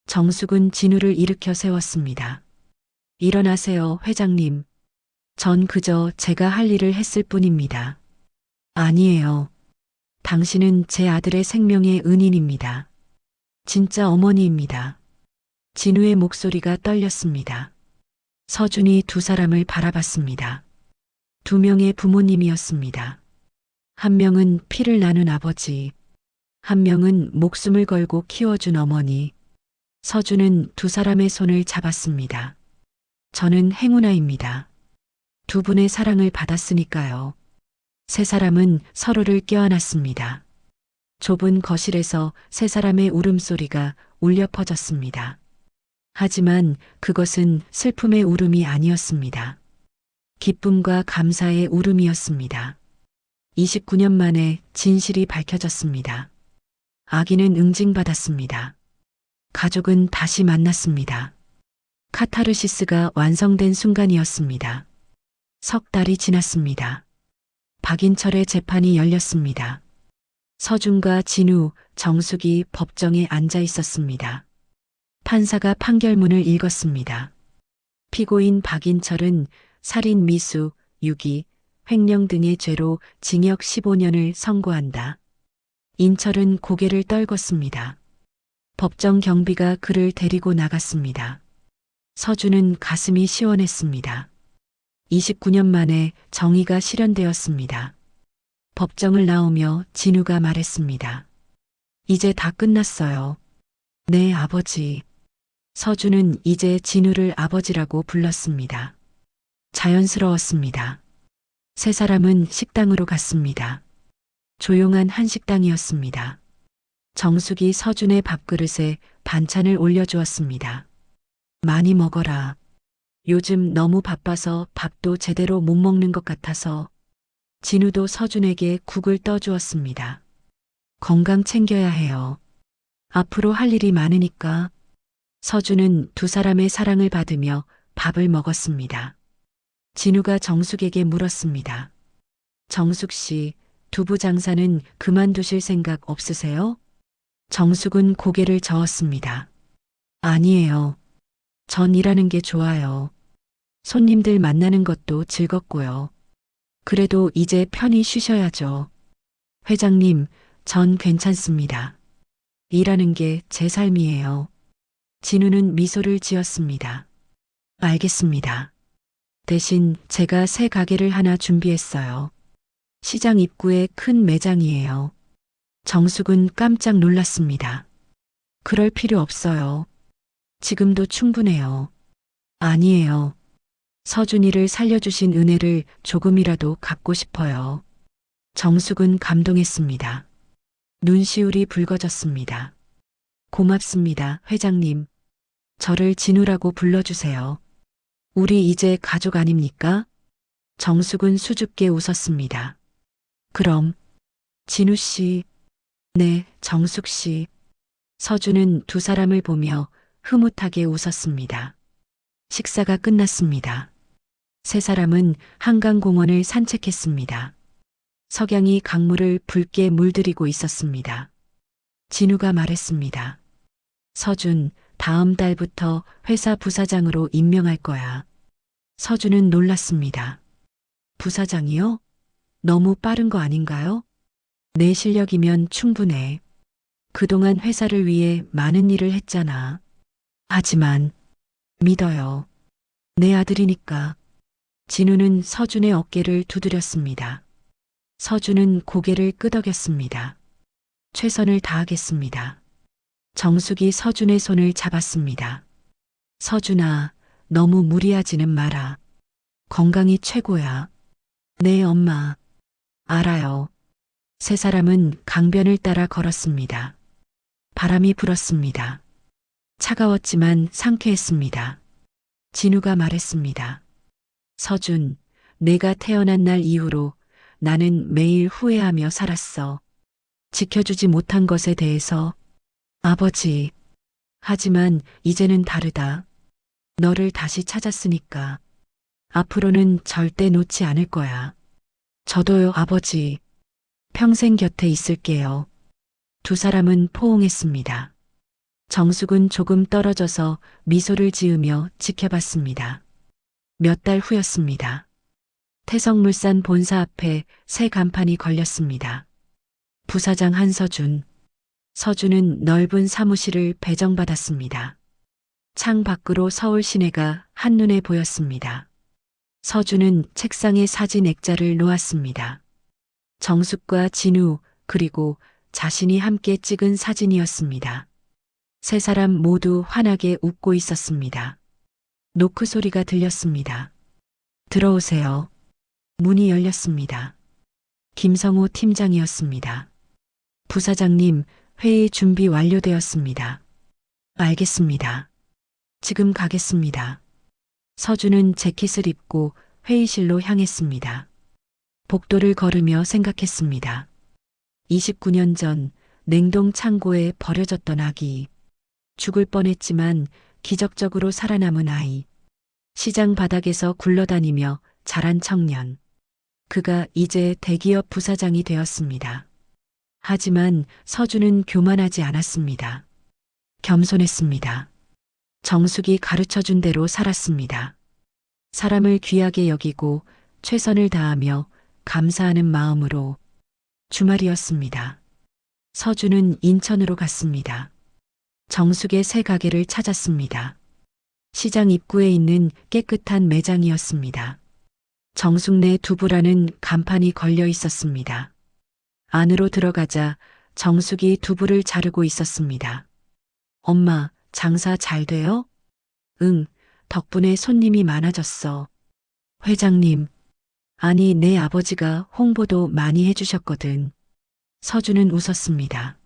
정숙은 진우를 일으켜 세웠습니다. 일어나세요, 회장님. 전 그저 제가 할 일을 했을 뿐입니다. 아니에요. 당신은 제 아들의 생명의 은인입니다. 진짜 어머니입니다. 진우의 목소리가 떨렸습니다. 서준이 두 사람을 바라봤습니다. 두 명의 부모님이었습니다. 한 명은 피를 나눈 아버지, 한 명은 목숨을 걸고 키워준 어머니. 서준은 두 사람의 손을 잡았습니다. 저는 행운아입니다. 두 분의 사랑을 받았으니까요. 세 사람은 서로를 껴안았습니다. 좁은 거실에서 세 사람의 울음소리가 울려 퍼졌습니다. 하지만 그것은 슬픔의 울음이 아니었습니다. 기쁨과 감사의 울음이었습니다. 29년 만에 진실이 밝혀졌습니다. 아기는 응징받았습니다. 가족은 다시 만났습니다. 카타르시스가 완성된 순간이었습니다. 석 달이 지났습니다. 박인철의 재판이 열렸습니다. 서준과 진우, 정숙이 법정에 앉아 있었습니다. 판사가 판결문을 읽었습니다. 피고인 박인철은 살인 미수, 유기, 횡령 등의 죄로 징역 15년을 선고한다. 인철은 고개를 떨궜습니다. 법정 경비가 그를 데리고 나갔습니다. 서준은 가슴이 시원했습니다. 29년 만에 정의가 실현되었습니다. 법정을 나오며 진우가 말했습니다. 이제 다 끝났어요. 네, 아버지. 서준은 이제 진우를 아버지라고 불렀습니다. 자연스러웠습니다. 세 사람은 식당으로 갔습니다. 조용한 한식당이었습니다. 정숙이 서준의 밥그릇에 반찬을 올려주었습니다. 많이 먹어라. 요즘 너무 바빠서 밥도 제대로 못 먹는 것 같아서. 진우도 서준에게 국을 떠주었습니다. 건강 챙겨야 해요. 앞으로 할 일이 많으니까. 서준은 두 사람의 사랑을 받으며 밥을 먹었습니다. 진우가 정숙에게 물었습니다. 정숙 씨, 두부 장사는 그만두실 생각 없으세요? 정숙은 고개를 저었습니다. 아니에요. 전 일하는 게 좋아요. 손님들 만나는 것도 즐겁고요. 그래도 이제 편히 쉬셔야죠. 회장님, 전 괜찮습니다. 일하는 게 제 삶이에요. 진우는 미소를 지었습니다. 알겠습니다. 대신 제가 새 가게를 하나 준비했어요. 시장 입구에 큰 매장이에요. 정숙은 깜짝 놀랐습니다. 그럴 필요 없어요. 지금도 충분해요. 아니에요. 서준이를 살려주신 은혜를 조금이라도 갚고 싶어요. 정숙은 감동했습니다. 눈시울이 붉어졌습니다. 고맙습니다, 회장님. 저를 진우라고 불러주세요. 우리 이제 가족 아닙니까? 정숙은 수줍게 웃었습니다. 그럼, 진우 씨. 네, 정숙 씨. 서준은 두 사람을 보며 흐뭇하게 웃었습니다. 식사가 끝났습니다. 세 사람은 한강공원을 산책했습니다. 석양이 강물을 붉게 물들이고 있었습니다. 진우가 말했습니다. 서준, 다음 달부터 회사 부사장으로 임명할 거야. 서준은 놀랐습니다. 부사장이요? 너무 빠른 거 아닌가요? 내 실력이면 충분해. 그동안 회사를 위해 많은 일을 했잖아. 하지만 믿어요. 내 아들이니까. 진우는 서준의 어깨를 두드렸습니다. 서준은 고개를 끄덕였습니다. 최선을 다하겠습니다. 정숙이 서준의 손을 잡았습니다. 서준아, 너무 무리하지는 마라. 건강이 최고야. 네, 엄마. 알아요. 세 사람은 강변을 따라 걸었습니다. 바람이 불었습니다. 차가웠지만 상쾌했습니다. 진우가 말했습니다. 서준, 내가 태어난 날 이후로 나는 매일 후회하며 살았어. 지켜주지 못한 것에 대해서. 아버지. 하지만 이제는 다르다. 너를 다시 찾았으니까. 앞으로는 절대 놓지 않을 거야. 저도요, 아버지. 평생 곁에 있을게요. 두 사람은 포옹했습니다. 정숙은 조금 떨어져서 미소를 지으며 지켜봤습니다. 몇 달 후였습니다. 태성물산 본사 앞에 새 간판이 걸렸습니다. 부사장 한서준. 서준은 넓은 사무실을 배정받았습니다. 창 밖으로 서울 시내가 한눈에 보였습니다. 서준은 책상에 사진 액자를 놓았습니다. 정숙과 진우 그리고 자신이 함께 찍은 사진이었습니다. 세 사람 모두 환하게 웃고 있었습니다. 노크 소리가 들렸습니다. 들어오세요. 문이 열렸습니다. 김성호 팀장이었습니다. 부사장님, 회의 준비 완료되었습니다. 알겠습니다. 지금 가겠습니다. 서준은 재킷을 입고 회의실로 향했습니다. 복도를 걸으며 생각했습니다. 29년 전 냉동 창고에 버려졌던 아기. 죽을 뻔했지만 기적적으로 살아남은 아이. 시장 바닥에서 굴러다니며 자란 청년. 그가 이제 대기업 부사장이 되었습니다. 하지만 서준은 교만하지 않았습니다. 겸손했습니다. 정숙이 가르쳐준 대로 살았습니다. 사람을 귀하게 여기고 최선을 다하며 감사하는 마음으로. 주말이었습니다. 서준은 인천으로 갔습니다. 정숙의 새 가게를 찾았습니다. 시장 입구에 있는 깨끗한 매장이었습니다. 정숙네 두부라는 간판이 걸려 있었습니다. 안으로 들어가자 정숙이 두부를 자르고 있었습니다. 엄마, 장사 잘 돼요? 응, 덕분에 손님이 많아졌어. 회장님, 아니, 내 아버지가 홍보도 많이 해주셨거든. 서준은 웃었습니다.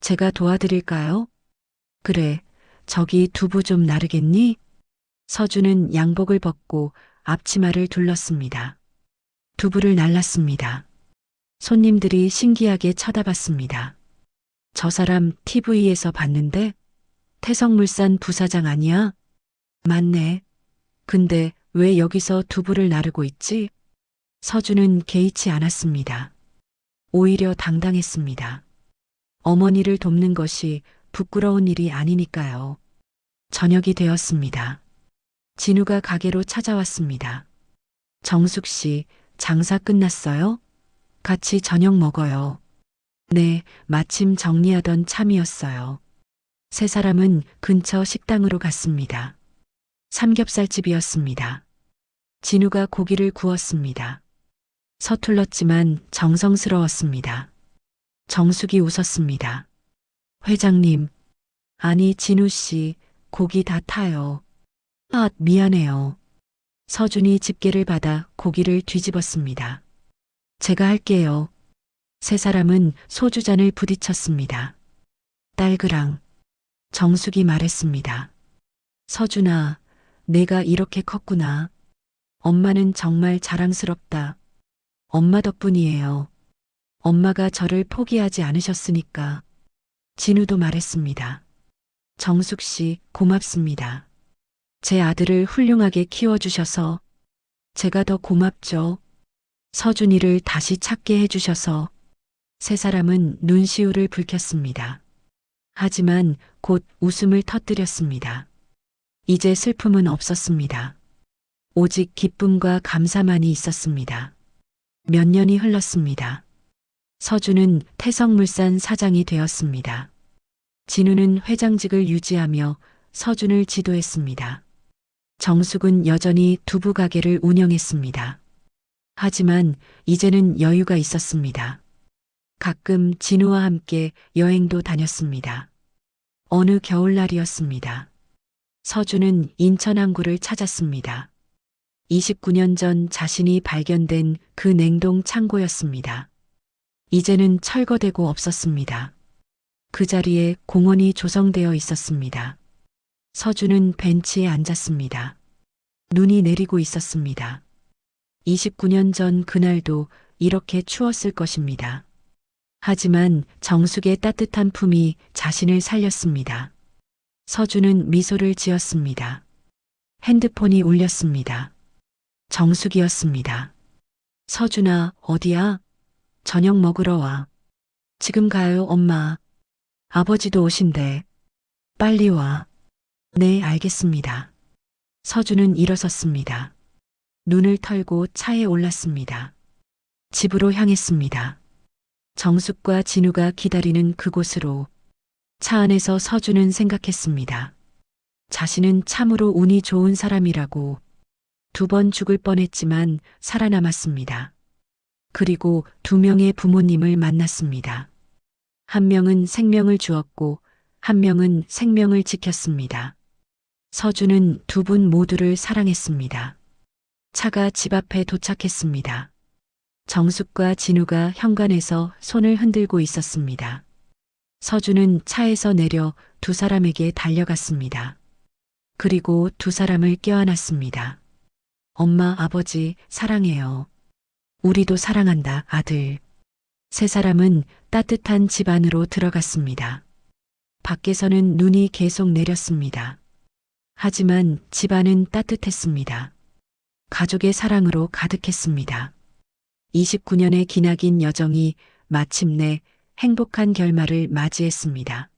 제가 도와드릴까요? 그래, 저기 두부 좀 나르겠니? 서준은 양복을 벗고 앞치마를 둘렀습니다. 두부를 날랐습니다. 손님들이 신기하게 쳐다봤습니다. 저 사람 TV에서 봤는데? 태성물산 부사장 아니야? 맞네. 근데 왜 여기서 두부를 나르고 있지? 서준은 개의치 않았습니다. 오히려 당당했습니다. 어머니를 돕는 것이 부끄러운 일이 아니니까요. 저녁이 되었습니다. 진우가 가게로 찾아왔습니다. 정숙 씨, 장사 끝났어요? 같이 저녁 먹어요. 네, 마침 정리하던 참이었어요. 세 사람은 근처 식당으로 갔습니다. 삼겹살집이었습니다. 진우가 고기를 구웠습니다. 서툴렀지만 정성스러웠습니다. 정숙이 웃었습니다. 회장님, 아니 진우 씨, 고기 다 타요. 아, 미안해요. 서준이 집게를 받아 고기를 뒤집었습니다. 제가 할게요. 세 사람은 소주잔을 부딪혔습니다. 딸그랑. 정숙이 말했습니다. 서준아, 내가 이렇게 컸구나. 엄마는 정말 자랑스럽다. 엄마 덕분이에요. 엄마가 저를 포기하지 않으셨으니까. 진우도 말했습니다. 정숙 씨, 고맙습니다. 제 아들을 훌륭하게 키워주셔서 제가 더 고맙죠. 서준이를 다시 찾게 해주셔서. 세 사람은 눈시울을 붉혔습니다. 하지만 곧 웃음을 터뜨렸습니다. 이제 슬픔은 없었습니다. 오직 기쁨과 감사만이 있었습니다. 몇 년이 흘렀습니다. 서준은 태성물산 사장이 되었습니다. 진우는 회장직을 유지하며 서준을 지도했습니다. 정숙은 여전히 두부 가게를 운영했습니다. 하지만 이제는 여유가 있었습니다. 가끔 진우와 함께 여행도 다녔습니다. 어느 겨울날이었습니다. 서준은 인천 항구를 찾았습니다. 29년 전 자신이 발견된 그 냉동 창고였습니다. 이제는 철거되고 없었습니다. 그 자리에 공원이 조성되어 있었습니다. 서준은 벤치에 앉았습니다. 눈이 내리고 있었습니다. 29년 전 그날도 이렇게 추웠을 것입니다. 하지만 정숙의 따뜻한 품이 자신을 살렸습니다. 서준은 미소를 지었습니다. 핸드폰이 울렸습니다. 정숙이었습니다. 서준아, 어디야? 저녁 먹으러 와. 지금 가요, 엄마. 아버지도 오신대. 빨리 와. 네, 알겠습니다. 서준은 일어섰습니다. 눈을 털고 차에 올랐습니다. 집으로 향했습니다. 정숙과 진우가 기다리는 그곳으로. 차 안에서 서준은 생각했습니다. 자신은 참으로 운이 좋은 사람이라고. 2번 죽을 뻔했지만 살아남았습니다. 그리고 2명의 부모님을 만났습니다. 한 명은 생명을 주었고 한 명은 생명을 지켰습니다. 서준은 2분 모두를 사랑했습니다. 차가 집 앞에 도착했습니다. 정숙과 진우가 현관에서 손을 흔들고 있었습니다. 서준은 차에서 내려 2 사람에게 달려갔습니다. 그리고 2 사람을 껴안았습니다. 엄마, 아버지, 사랑해요. 우리도 사랑한다, 아들. 3 사람은 따뜻한 집 안으로 들어갔습니다. 밖에서는 눈이 계속 내렸습니다. 하지만 집 안은 따뜻했습니다. 가족의 사랑으로 가득했습니다. 29년의 기나긴 여정이 마침내 행복한 결말을 맞이했습니다.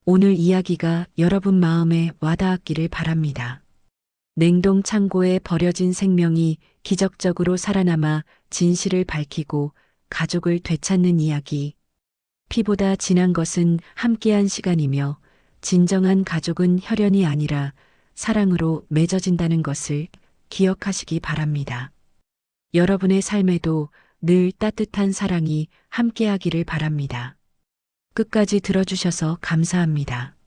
오늘 이야기가 여러분 마음에 와닿았기를 바랍니다. 냉동 창고에 버려진 생명이 기적적으로 살아남아 진실을 밝히고 가족을 되찾는 이야기. 피보다 진한 것은 함께한 시간이며 진정한 가족은 혈연이 아니라 사랑으로 맺어진다는 것을 기억하시기 바랍니다. 여러분의 삶에도 늘 따뜻한 사랑이 함께하기를 바랍니다. 끝까지 들어주셔서 감사합니다.